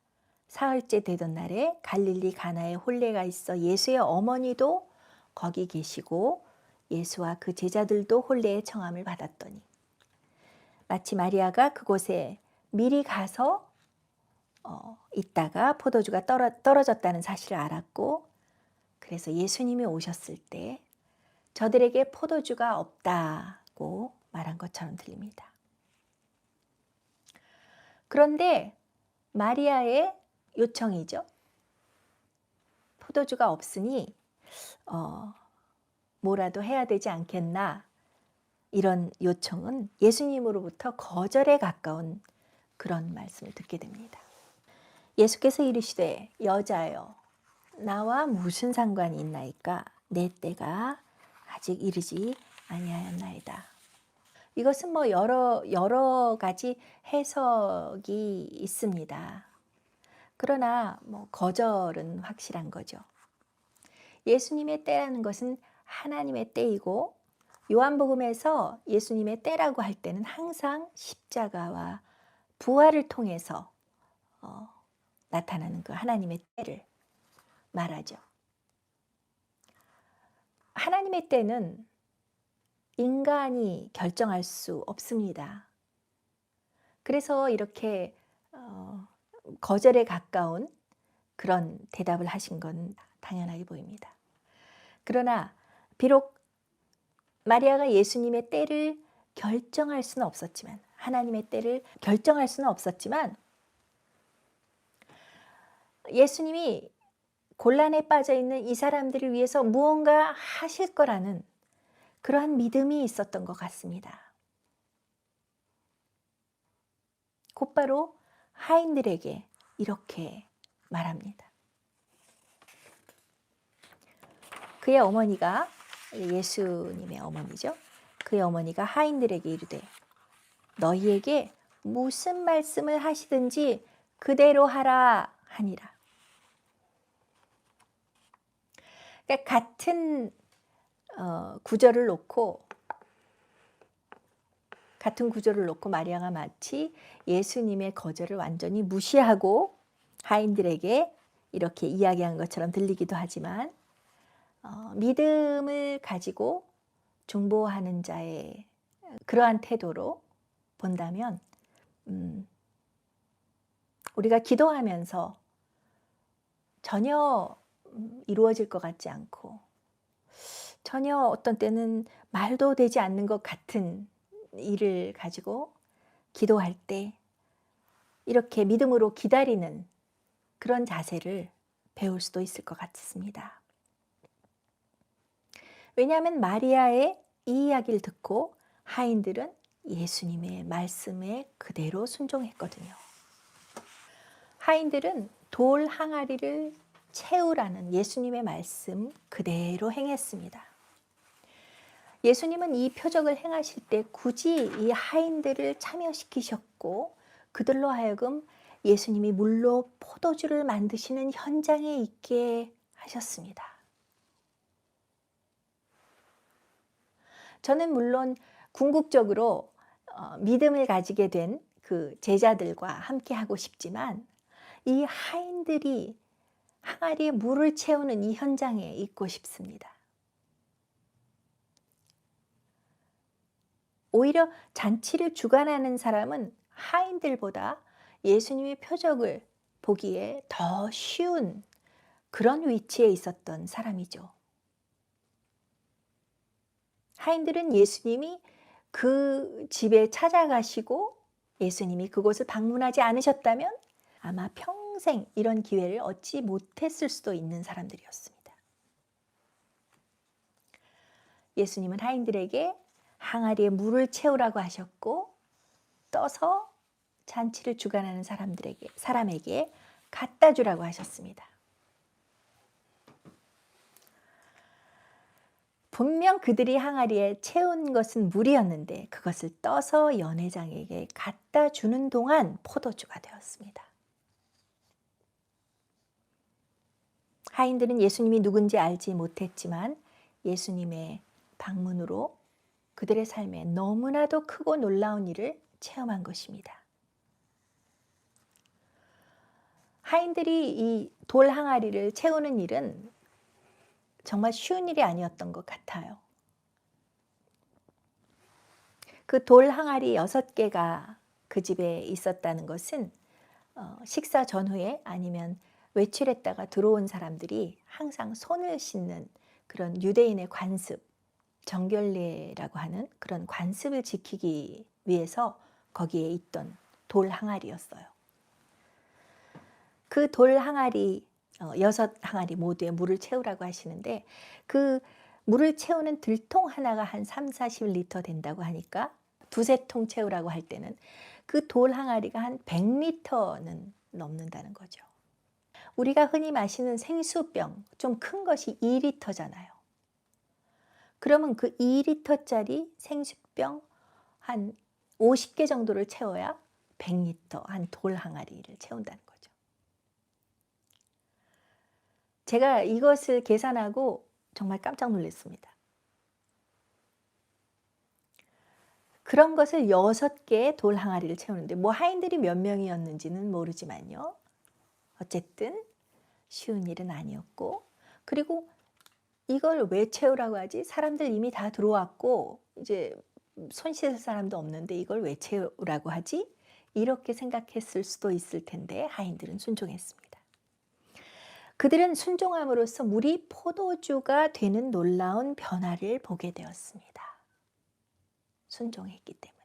사흘째 되던 날에 갈릴리 가나에 혼례가 있어 예수의 어머니도 거기 계시고 예수와 그 제자들도 혼례의 청함을 받았더니 마치 마리아가 그곳에 미리 가서 있다가 포도주가 떨어졌다는 사실을 알았고 그래서 예수님이 오셨을 때 저들에게 포도주가 없다고 말한 것처럼 들립니다. 그런데 마리아의 요청이죠. 포도주가 없으니 뭐라도 해야 되지 않겠나, 이런 요청은 예수님으로부터 거절에 가까운 그런 말씀을 듣게 됩니다. 예수께서 이르시되 여자여 나와 무슨 상관이 있나이까 내 때가 아직 이르지 아니하였나이다. 이것은 뭐 여러 가지 해석이 있습니다. 그러나 뭐 거절은 확실한 거죠. 예수님의 때라는 것은 하나님의 때이고 요한복음에서 예수님의 때라고 할 때는 항상 십자가와 부활을 통해서 나타나는 그 하나님의 때를 말하죠. 하나님의 때는 인간이 결정할 수 없습니다. 그래서 이렇게 거절에 가까운 그런 대답을 하신 건 당연하게 보입니다. 그러나 비록 마리아가 예수님의 때를 결정할 수는 없었지만, 하나님의 때를 결정할 수는 없었지만 예수님이 곤란에 빠져 있는 이 사람들을 위해서 무언가 하실 거라는 그러한 믿음이 있었던 것 같습니다. 곧바로 하인들에게 이렇게 말합니다. 그의 어머니가, 예수님의 어머니죠. 그의 어머니가 하인들에게 이르되 너희에게 무슨 말씀을 하시든지 그대로 하라 하니라. 그러니까 같은 구절을 놓고 마리아가 마치 예수님의 거절을 완전히 무시하고 하인들에게 이렇게 이야기한 것처럼 들리기도 하지만 믿음을 가지고 중보하는 자의 그러한 태도로 본다면 우리가 기도하면서 전혀 이루어질 것 같지 않고 전혀 어떤 때는 말도 되지 않는 것 같은 일을 가지고 기도할 때 이렇게 믿음으로 기다리는 그런 자세를 배울 수도 있을 것 같습니다. 왜냐하면 마리아의 이 이야기를 듣고 하인들은 예수님의 말씀에 그대로 순종했거든요. 하인들은 돌 항아리를 채우라는 예수님의 말씀 그대로 행했습니다. 예수님은 이 표적을 행하실 때 굳이 이 하인들을 참여시키셨고 그들로 하여금 예수님이 물로 포도주를 만드시는 현장에 있게 하셨습니다. 저는 물론 궁극적으로 믿음을 가지게 된 그 제자들과 함께 하고 싶지만 이 하인들이 항아리에 물을 채우는 이 현장에 있고 싶습니다. 오히려 잔치를 주관하는 사람은 하인들보다 예수님의 표적을 보기에 더 쉬운 그런 위치에 있었던 사람이죠. 하인들은 예수님이 그 집에 찾아가시고 예수님이 그곳을 방문하지 않으셨다면 아마 평생 이런 기회를 얻지 못했을 수도 있는 사람들이었습니다. 예수님은 하인들에게 항아리에 물을 채우라고 하셨고 떠서 잔치를 주관하는 사람에게 갖다 주라고 하셨습니다. 분명 그들이 항아리에 채운 것은 물이었는데 그것을 떠서 연회장에게 갖다 주는 동안 포도주가 되었습니다. 하인들은 예수님이 누군지 알지 못했지만 예수님의 방문으로 그들의 삶에 너무나도 크고 놀라운 일을 체험한 것입니다. 하인들이 이 돌 항아리를 채우는 일은 정말 쉬운 일이 아니었던 것 같아요. 그 돌 항아리 6개가 그 집에 있었다는 것은 식사 전후에 아니면 외출했다가 들어온 사람들이 항상 손을 씻는 그런 유대인의 관습, 정결례라고 하는 그런 관습을 지키기 위해서 거기에 있던 돌 항아리였어요. 그 돌 항아리 6항아리 모두에 물을 채우라고 하시는데 그 물을 채우는 들통 하나가 한 30-40리터 된다고 하니까 두세 통 채우라고 할 때는 그 돌 항아리가 한 100리터는 넘는다는 거죠. 우리가 흔히 마시는 생수병 좀 큰 것이 2리터잖아요. 그러면 그 2리터짜리 생수병 한 50개 정도를 채워야 100리터 한 돌 항아리를 채운다는 거죠. 제가 이것을 계산하고 정말 깜짝 놀랐습니다. 그런 것을 6개의 돌 항아리를 채우는데 뭐 하인들이 몇 명이었는지는 모르지만요. 어쨌든 쉬운 일은 아니었고 그리고 이걸 왜 채우라고 하지? 사람들 이미 다 들어왔고 이제 손 씻을 사람도 없는데 이걸 왜 채우라고 하지? 이렇게 생각했을 수도 있을 텐데 하인들은 순종했습니다. 그들은 순종함으로써 물이 포도주가 되는 놀라운 변화를 보게 되었습니다. 순종했기 때문에.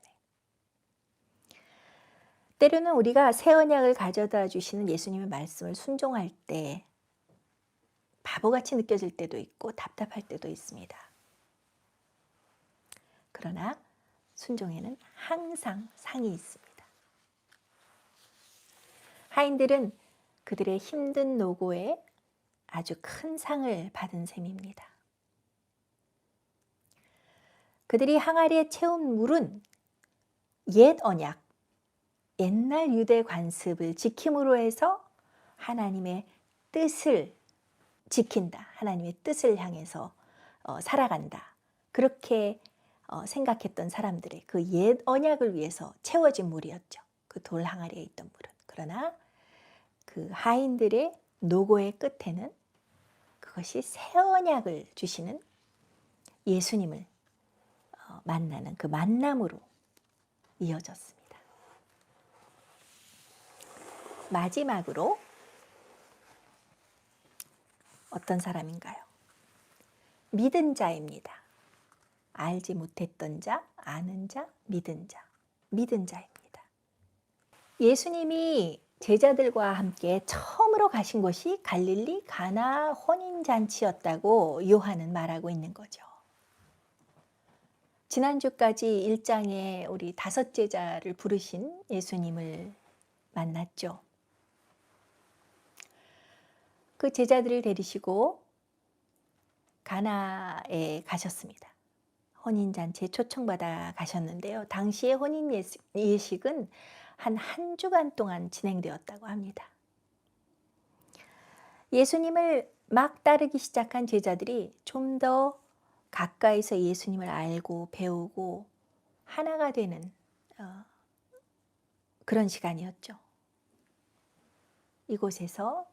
때로는 우리가 새 언약을 가져다 주시는 예수님의 말씀을 순종할 때 바보같이 느껴질 때도 있고 답답할 때도 있습니다. 그러나 순종에는 항상 상이 있습니다. 하인들은 그들의 힘든 노고에 아주 큰 상을 받은 셈입니다. 그들이 항아리에 채운 물은 옛 언약, 옛날 유대 관습을 지킴으로 해서 하나님의 뜻을 지킨다. 하나님의 뜻을 향해서 살아간다. 그렇게 생각했던 사람들의 그 옛 언약을 위해서 채워진 물이었죠. 그 돌 항아리에 있던 물은. 그러나 그 하인들의 노고의 끝에는 그것이 새 언약을 주시는 예수님을 만나는 그 만남으로 이어졌습니다. 마지막으로 어떤 사람인가요? 믿은 자입니다. 알지 못했던 자, 아는 자, 믿은 자. 믿은 자입니다. 예수님이 제자들과 함께 처음으로 가신 곳이 갈릴리 가나 혼인잔치였다고 요한은 말하고 있는 거죠. 지난주까지 1장에 우리 5 제자를 부르신 예수님을 만났죠. 그 제자들을 데리시고 가나에 가셨습니다. 혼인잔치에 초청받아 가셨는데요. 당시의 혼인 예식은 한 주간 동안 진행되었다고 합니다. 예수님을 막 따르기 시작한 제자들이 좀 더 가까이서 예수님을 알고 배우고 하나가 되는 그런 시간이었죠. 이곳에서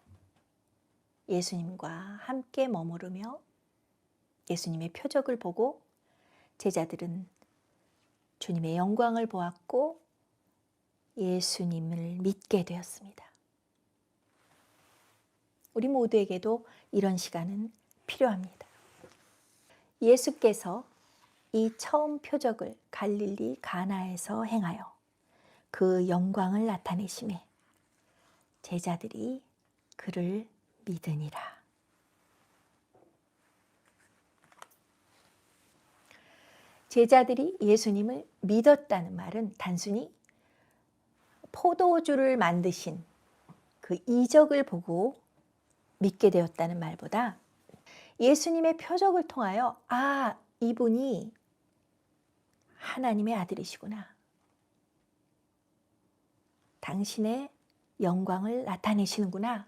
예수님과 함께 머무르며 예수님의 표적을 보고 제자들은 주님의 영광을 보았고 예수님을 믿게 되었습니다. 우리 모두에게도 이런 시간은 필요합니다. 예수께서 이 처음 표적을 갈릴리 가나에서 행하여 그 영광을 나타내심에 제자들이 그를 믿으니라. 제자들이 예수님을 믿었다는 말은 단순히 포도주를 만드신 그 이적을 보고 믿게 되었다는 말보다 예수님의 표적을 통하여 이분이 하나님의 아들이시구나. 당신의 영광을 나타내시는구나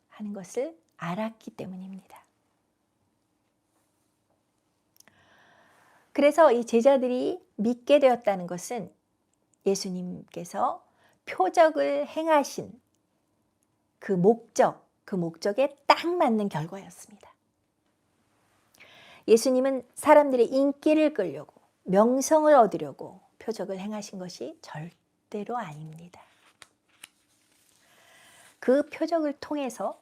하는 것을 알았기 때문입니다. 그래서 이 제자들이 믿게 되었다는 것은 예수님께서 표적을 행하신 그 목적에 딱 맞는 결과였습니다. 예수님은 사람들의 인기를 끌려고 명성을 얻으려고 표적을 행하신 것이 절대로 아닙니다. 그 표적을 통해서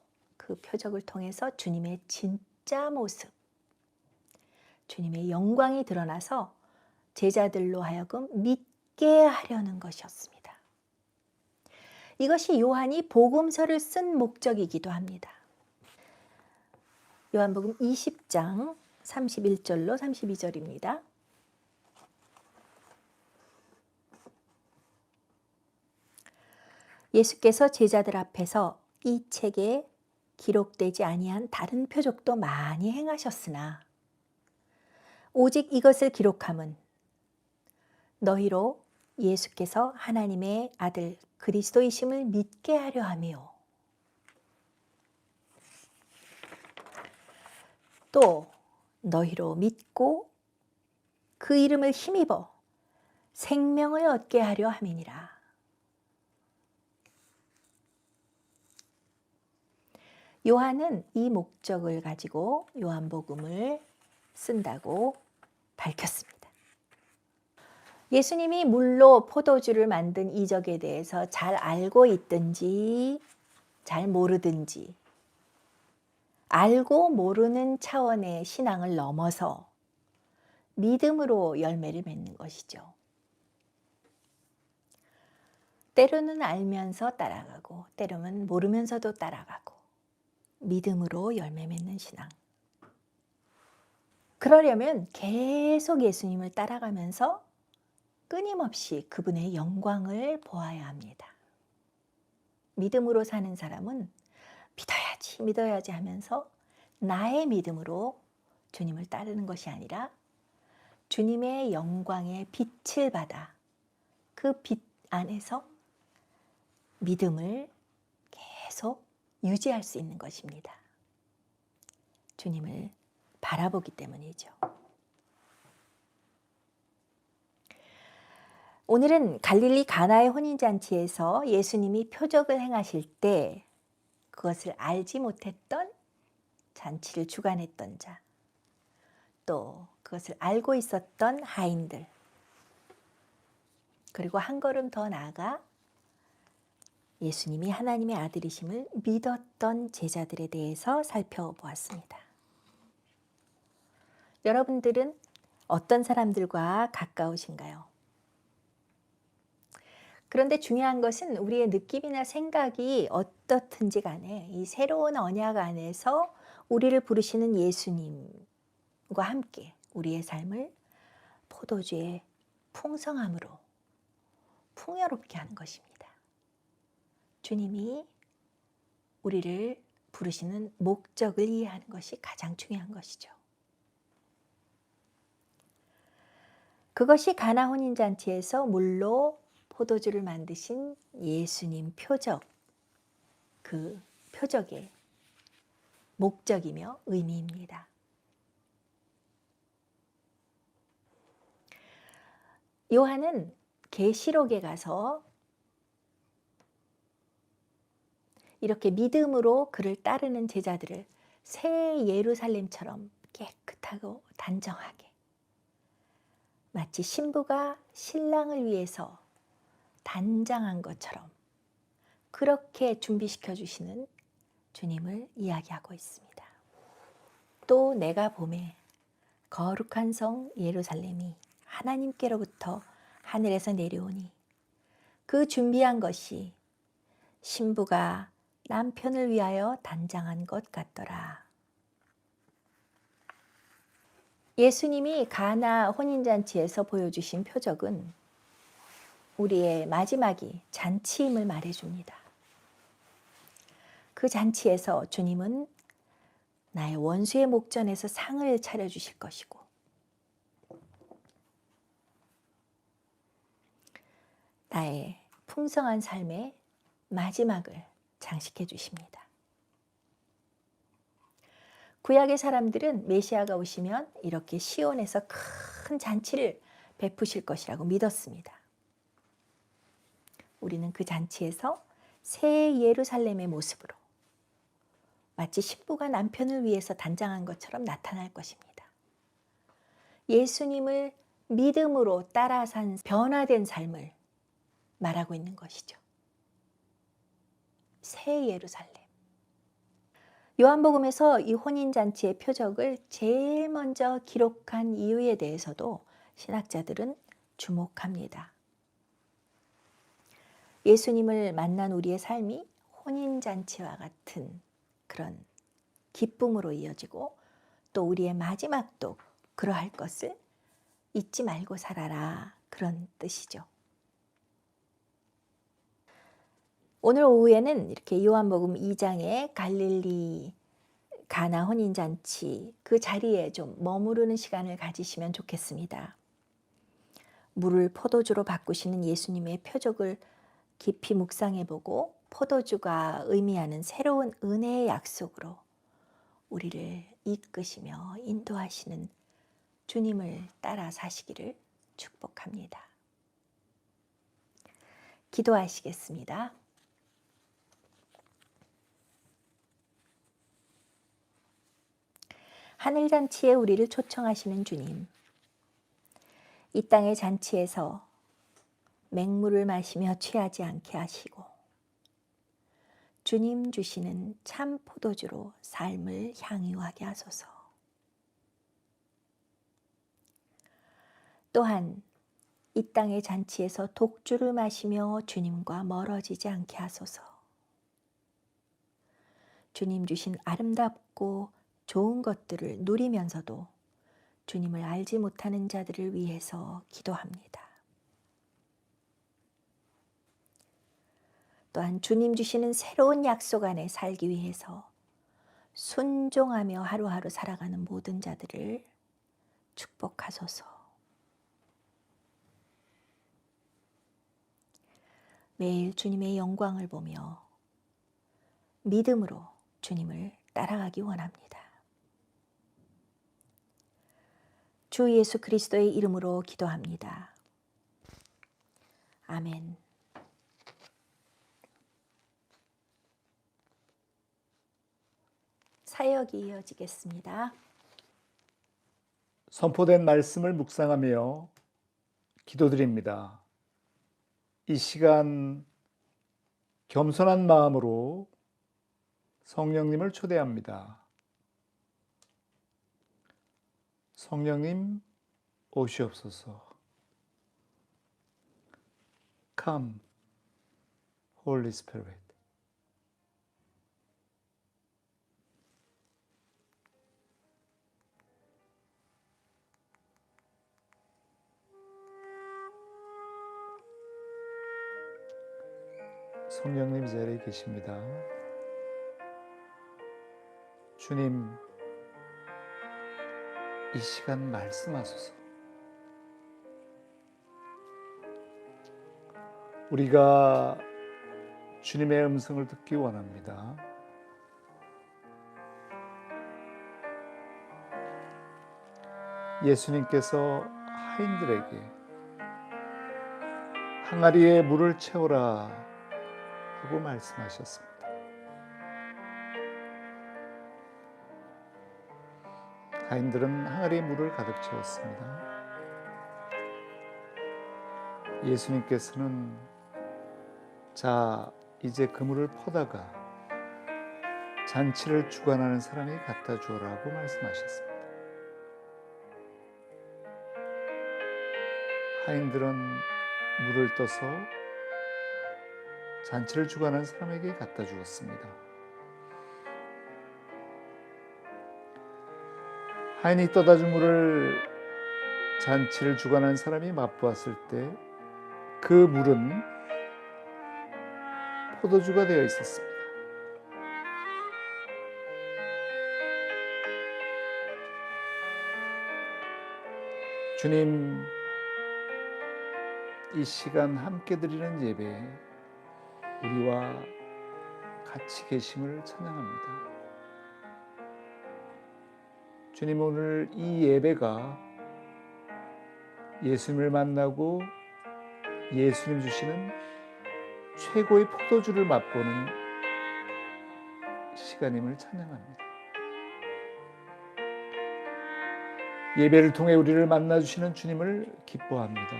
주님의 진짜 모습, 주님의 영광이 드러나서 제자들로 하여금 믿게 하려는 것이었습니다. 이것이 요한이 복음서를 쓴 목적이기도 합니다. 요한복음 20장 31절로 32절입니다. 예수께서 제자들 앞에서 이 책에 기록되지 아니한 다른 표적도 많이 행하셨으나 오직 이것을 기록함은 너희로 예수께서 하나님의 아들 그리스도이심을 믿게 하려 함이요. 또 너희로 믿고 그 이름을 힘입어 생명을 얻게 하려 함이니라. 요한은 이 목적을 가지고 요한복음을 쓴다고 밝혔습니다. 예수님이 물로 포도주를 만든 이적에 대해서 잘 알고 있든지 잘 모르든지 알고 모르는 차원의 신앙을 넘어서 믿음으로 열매를 맺는 것이죠. 때로는 알면서 따라가고 때로는 모르면서도 따라가고 믿음으로 열매 맺는 신앙. 그러려면 계속 예수님을 따라가면서 끊임없이 그분의 영광을 보아야 합니다. 믿음으로 사는 사람은 믿어야지 하면서 나의 믿음으로 주님을 따르는 것이 아니라 주님의 영광의 빛을 받아 그 빛 안에서 믿음을 계속 유지할 수 있는 것입니다. 주님을 바라보기 때문이죠. 오늘은 갈릴리 가나의 혼인잔치에서 예수님이 표적을 행하실 때 그것을 알지 못했던 잔치를 주관했던 자, 또 그것을 알고 있었던 하인들, 그리고 한 걸음 더 나아가 예수님이 하나님의 아들이심을 믿었던 제자들에 대해서 살펴보았습니다. 여러분들은 어떤 사람들과 가까우신가요? 그런데 중요한 것은 우리의 느낌이나 생각이 어떻든지 간에 이 새로운 언약 안에서 우리를 부르시는 예수님과 함께 우리의 삶을 포도주의 풍성함으로 풍요롭게 하는 것입니다. 주님이 우리를 부르시는 목적을 이해하는 것이 가장 중요한 것이죠. 그것이 가나 혼인잔치에서 물로 포도주를 만드신 예수님 표적, 그 표적의 목적이며 의미입니다. 요한은 계시록에 가서 이렇게 믿음으로 그를 따르는 제자들을 새 예루살렘처럼 깨끗하고 단정하게, 마치 신부가 신랑을 위해서 단장한 것처럼 그렇게 준비시켜 주시는 주님을 이야기하고 있습니다. 또 내가 보매 거룩한 성 예루살렘이 하나님께로부터 하늘에서 내려오니 그 준비한 것이 신부가 남편을 위하여 단장한 것 같더라. 예수님이 가나 혼인잔치에서 보여주신 표적은 우리의 마지막이 잔치임을 말해줍니다. 그 잔치에서 주님은 나의 원수의 목전에서 상을 차려주실 것이고 나의 풍성한 삶의 마지막을 장식해 주십니다. 구약의 사람들은 메시아가 오시면 이렇게 시온에서 큰 잔치를 베푸실 것이라고 믿었습니다. 우리는 그 잔치에서 새 예루살렘의 모습으로 마치 신부가 남편을 위해서 단장한 것처럼 나타날 것입니다. 예수님을 믿음으로 따라 산 변화된 삶을 말하고 있는 것이죠. 새 예루살렘. 요한복음에서 이 혼인잔치의 표적을 제일 먼저 기록한 이유에 대해서도 신학자들은 주목합니다. 예수님을 만난 우리의 삶이 혼인잔치와 같은 그런 기쁨으로 이어지고 또 우리의 마지막도 그러할 것을 잊지 말고 살아라, 그런 뜻이죠. 오늘 오후에는 이렇게 요한복음 2장의 갈릴리 가나 혼인잔치 그 자리에 좀 머무르는 시간을 가지시면 좋겠습니다. 물을 포도주로 바꾸시는 예수님의 표적을 깊이 묵상해보고 포도주가 의미하는 새로운 은혜의 약속으로 우리를 이끄시며 인도하시는 주님을 따라 사시기를 축복합니다. 기도하시겠습니다. 하늘잔치에 우리를 초청하시는 주님, 이 땅의 잔치에서 맹물을 마시며 취하지 않게 하시고 주님 주시는 참 포도주로 삶을 향유하게 하소서. 또한 이 땅의 잔치에서 독주를 마시며 주님과 멀어지지 않게 하소서. 주님 주신 아름답고 좋은 것들을 누리면서도 주님을 알지 못하는 자들을 위해서 기도합니다. 또한 주님 주시는 새로운 약속 안에 살기 위해서 순종하며 하루하루 살아가는 모든 자들을 축복하소서. 매일 주님의 영광을 보며 믿음으로 주님을 따라가기 원합니다. 주 예수 그리스도의 이름으로 기도합니다. 아멘. 사역이 이어지겠습니다. 선포된 말씀을 묵상하며 기도드립니다. 이 시간 겸손한 마음으로 성령님을 초대합니다. 성령님 오시옵소서. Come, Holy Spirit. 성령님 이 자리에 계십니다. 주님, 이 시간 말씀하소서. 우리가 주님의 음성을 듣기 원합니다. 예수님께서 하인들에게 항아리에 물을 채우라 하고 말씀하셨습니다. 하인들은 항아리에 물을 가득 채웠습니다. 예수님께서는 자, 이제 그물을 퍼다가 잔치를 주관하는 사람이 갖다 주어라고 말씀하셨습니다. 하인들은 물을 떠서 잔치를 주관하는 사람에게 갖다 주었습니다. 하인이 떠다 준 물을 잔치를 주관하는 사람이 맛보았을 때 그 물은 포도주가 되어 있었습니다. 주님, 이 시간 함께 드리는 예배에 우리와 같이 계심을 찬양합니다. 주님, 오늘 이 예배가 예수님을 만나고 예수님 주시는 최고의 포도주를 맛보는 시간임을 찬양합니다. 예배를 통해 우리를 만나주시는 주님을 기뻐합니다.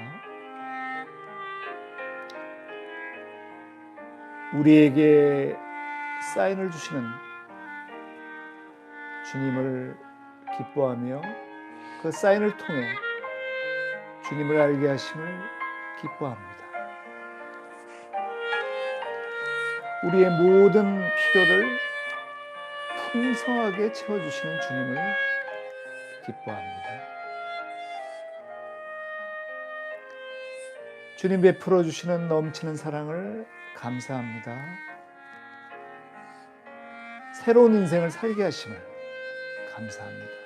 우리에게 사인을 주시는 주님을 기뻐하며 그 사인을 통해 주님을 알게 하심을 기뻐합니다. 우리의 모든 필요를 풍성하게 채워주시는 주님을 기뻐합니다. 주님 베풀어 주시는 넘치는 사랑을 감사합니다. 새로운 인생을 살게 하심을 감사합니다.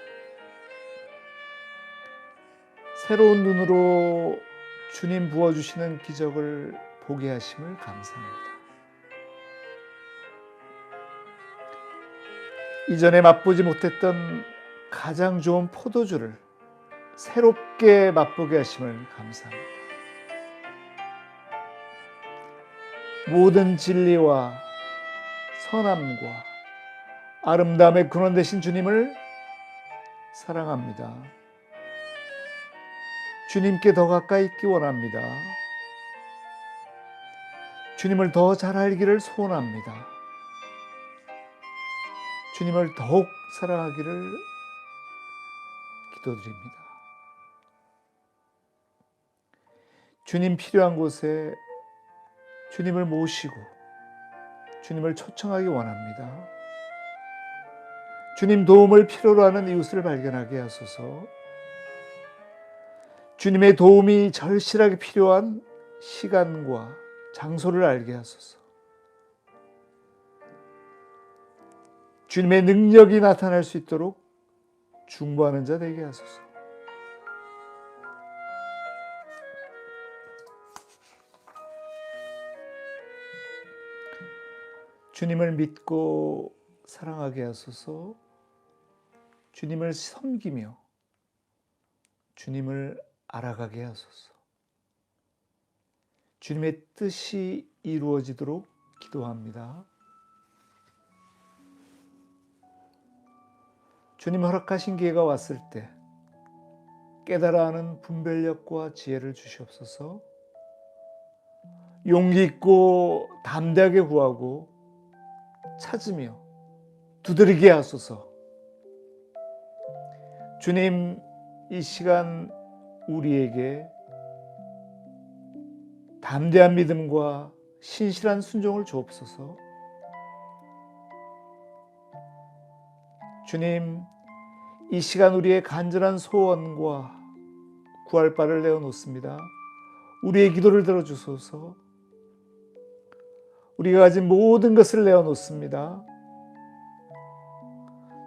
새로운 눈으로 주님 부어주시는 기적을 보게 하심을 감사합니다. 이전에 맛보지 못했던 가장 좋은 포도주를 새롭게 맛보게 하심을 감사합니다. 모든 진리와 선함과 아름다움의 근원 되신 주님을 사랑합니다. 주님께 더 가까이 있기 원합니다. 주님을 더 잘 알기를 소원합니다. 주님을 더욱 사랑하기를 기도드립니다. 주님 필요한 곳에 주님을 모시고 주님을 초청하기 원합니다. 주님 도움을 필요로 하는 이웃을 발견하게 하소서. 주님의 도움이 절실하게 필요한 시간과 장소를 알게 하소서. 주님의 능력이 나타날 수 있도록 중보하는 자 되게 하소서. 주님을 믿고 사랑하게 하소서. 주님을 섬기며 주님을 알아가게 하소서. 주님의 뜻이 이루어지도록 기도합니다. 주님 허락하신 기회가 왔을 때 깨달아 하는 분별력과 지혜를 주시옵소서. 용기 있고 담대하게 구하고 찾으며 두드리게 하소서. 주님, 이 시간 우리에게 담대한 믿음과 신실한 순종을 주옵소서. 주님, 이 시간 우리의 간절한 소원과 구할 바를 내어놓습니다. 우리의 기도를 들어주소서. 우리가 가진 모든 것을 내어놓습니다.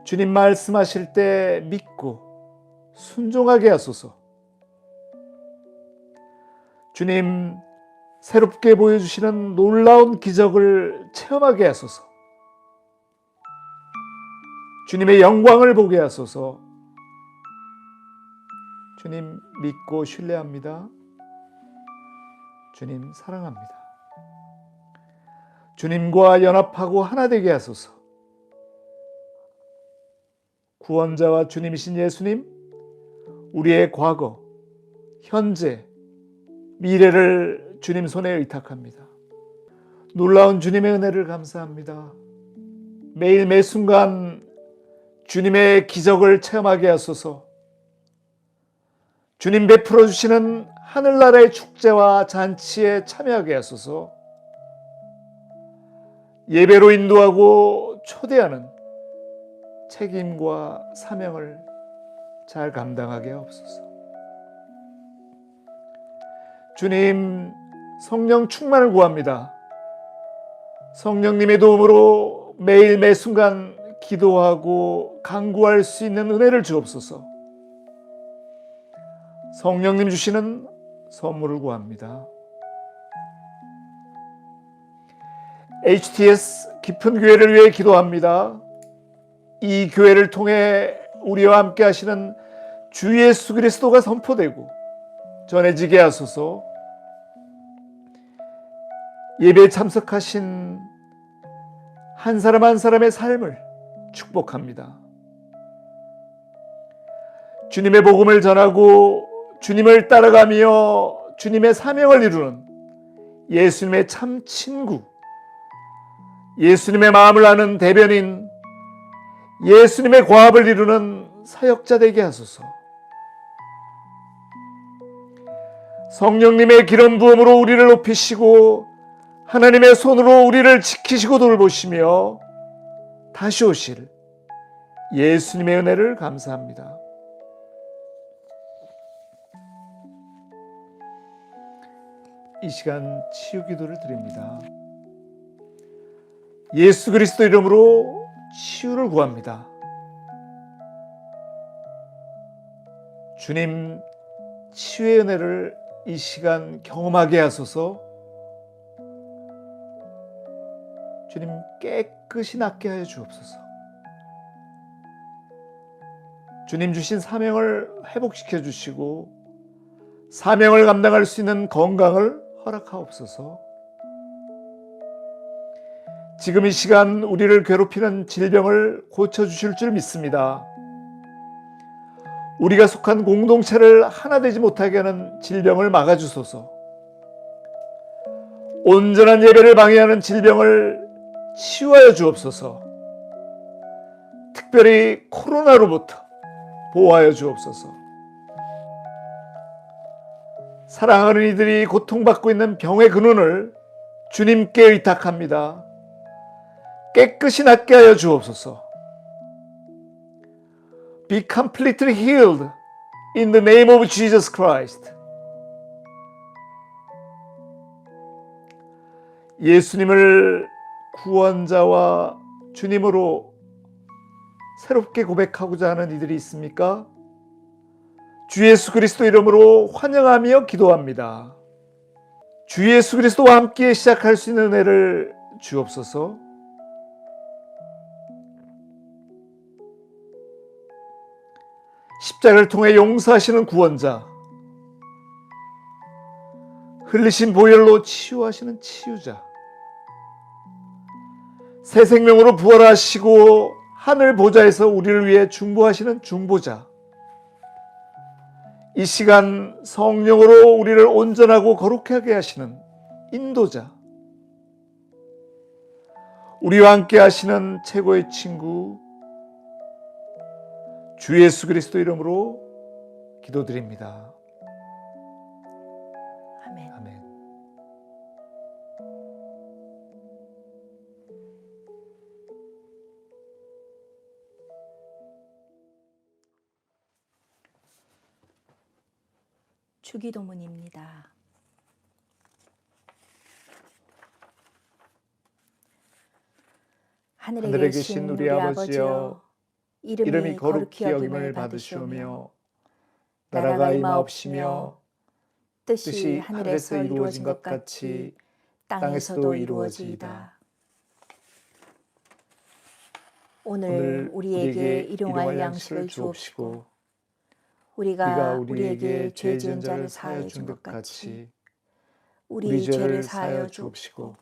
주님 말씀하실 때 믿고 순종하게 하소서. 주님, 새롭게 보여주시는 놀라운 기적을 체험하게 하소서. 주님의 영광을 보게 하소서. 주님 믿고 신뢰합니다. 주님 사랑합니다. 주님과 연합하고 하나 되게 하소서. 구원자와 주님이신 예수님, 우리의 과거, 현재, 미래를 주님 손에 의탁합니다. 놀라운 주님의 은혜를 감사합니다. 매일 매 순간 주님의 기적을 체험하게 하소서. 주님 베풀어 주시는 하늘나라의 축제와 잔치에 참여하게 하소서. 예배로 인도하고 초대하는 책임과 사명을 잘 감당하게 하옵소서. 주님, 성령 충만을 구합니다. 성령님의 도움으로 매일 매 순간 기도하고 간구할 수 있는 은혜를 주옵소서. 성령님 주시는 선물을 구합니다. HTS 깊은 교회를 위해 기도합니다. 이 교회를 통해 우리와 함께 하시는 주 예수 그리스도가 선포되고 전해지게 하소서. 예배에 참석하신 한 사람 한 사람의 삶을 축복합니다. 주님의 복음을 전하고 주님을 따라가며 주님의 사명을 이루는 예수님의 참 친구, 예수님의 마음을 아는 대변인, 예수님의 과업을 이루는 사역자 되게 하소서. 성령님의 기름 부음으로 우리를 높이시고 하나님의 손으로 우리를 지키시고 돌보시며 다시 오실 예수님의 은혜를 감사합니다. 이 시간 치유 기도를 드립니다. 예수 그리스도 이름으로 치유를 구합니다. 주님, 치유의 은혜를 이 시간 경험하게 하소서. 주님, 깨끗이 낫게 하여 주옵소서. 주님 주신 사명을 회복시켜 주시고 사명을 감당할 수 있는 건강을 허락하옵소서. 지금 이 시간 우리를 괴롭히는 질병을 고쳐주실 줄 믿습니다. 우리가 속한 공동체를 하나 되지 못하게 하는 질병을 막아주소서. 온전한 예배를 방해하는 질병을 치유하여 주옵소서. 특별히 코로나로부터 보호하여 주옵소서. 사랑하는 이들이 고통받고 있는 병의 근원을 주님께 의탁합니다. 깨끗이 낫게 하여 주옵소서. Be completely healed in the name of Jesus Christ. 예수님을 구원자와 주님으로 새롭게 고백하고자 하는 이들이 있습니까? 주 예수 그리스도 이름으로 환영하며 기도합니다. 주 예수 그리스도와 함께 시작할 수 있는 은혜를 주옵소서. 십자가를 통해 용서하시는 구원자, 흘리신 보혈로 치유하시는 치유자, 새 생명으로 부활하시고 하늘 보좌에서 우리를 위해 중보하시는 중보자, 이 시간 성령으로 우리를 온전하고 거룩하게 하시는 인도자, 우리와 함께 하시는 최고의 친구 주 예수 그리스도 이름으로 기도드립니다. 아멘. 아멘. 주기도문입니다. 하늘에 계신 우리 아버지여, 이름이 거룩히 여김을 받으시오며 나라가 임하옵시며 뜻이 하늘에서 이루어진 것 같이 땅에서도 이루어지이다. 오늘 우리에게 일용할 양식을 주옵시고 우리가 우리에게 죄 지은 자를 사하여 준 것 같이 우리 죄를 사하여 주옵시고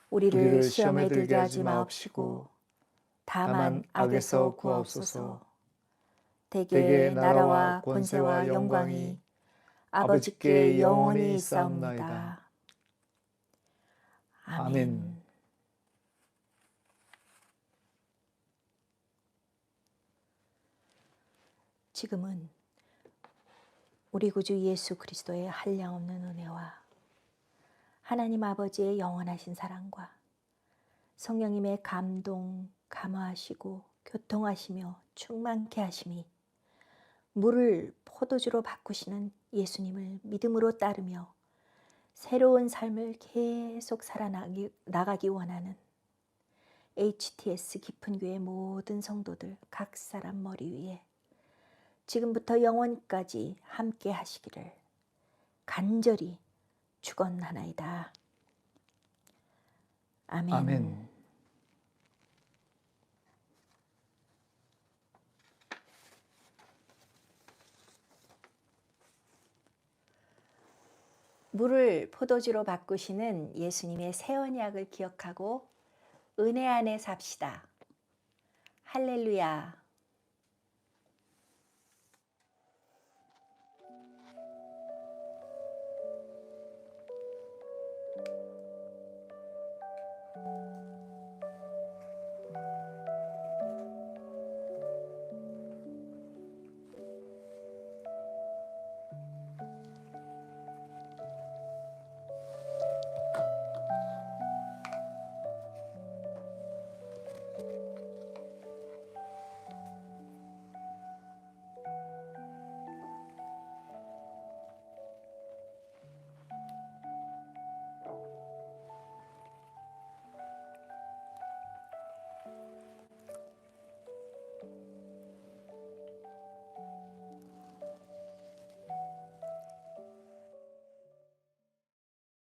우리를 시험에 들게 하지 마옵시고 다만 악에서 구하옵소서. 대개 나라와 권세와 영광이 아버지께 영원히 있사옵나이다. 아멘. 지금은 우리 구주 예수 그리스도의 한량없는 은혜와 하나님 아버지의 영원하신 사랑과 성령님의 감동, 감화하시고 교통하시며 충만케 하심이 물을 포도주로 바꾸시는 예수님을 믿음으로 따르며 새로운 삶을 계속 살아나가기 원하는 HTS 깊은 교회 모든 성도들 각 사람 머리 위에 지금부터 영원까지 함께 하시기를 간절히 축원하나이다. 아멘. 아멘. 물을 포도주로 바꾸시는 예수님의 새 언약을 기억하고 은혜 안에 삽시다. 할렐루야.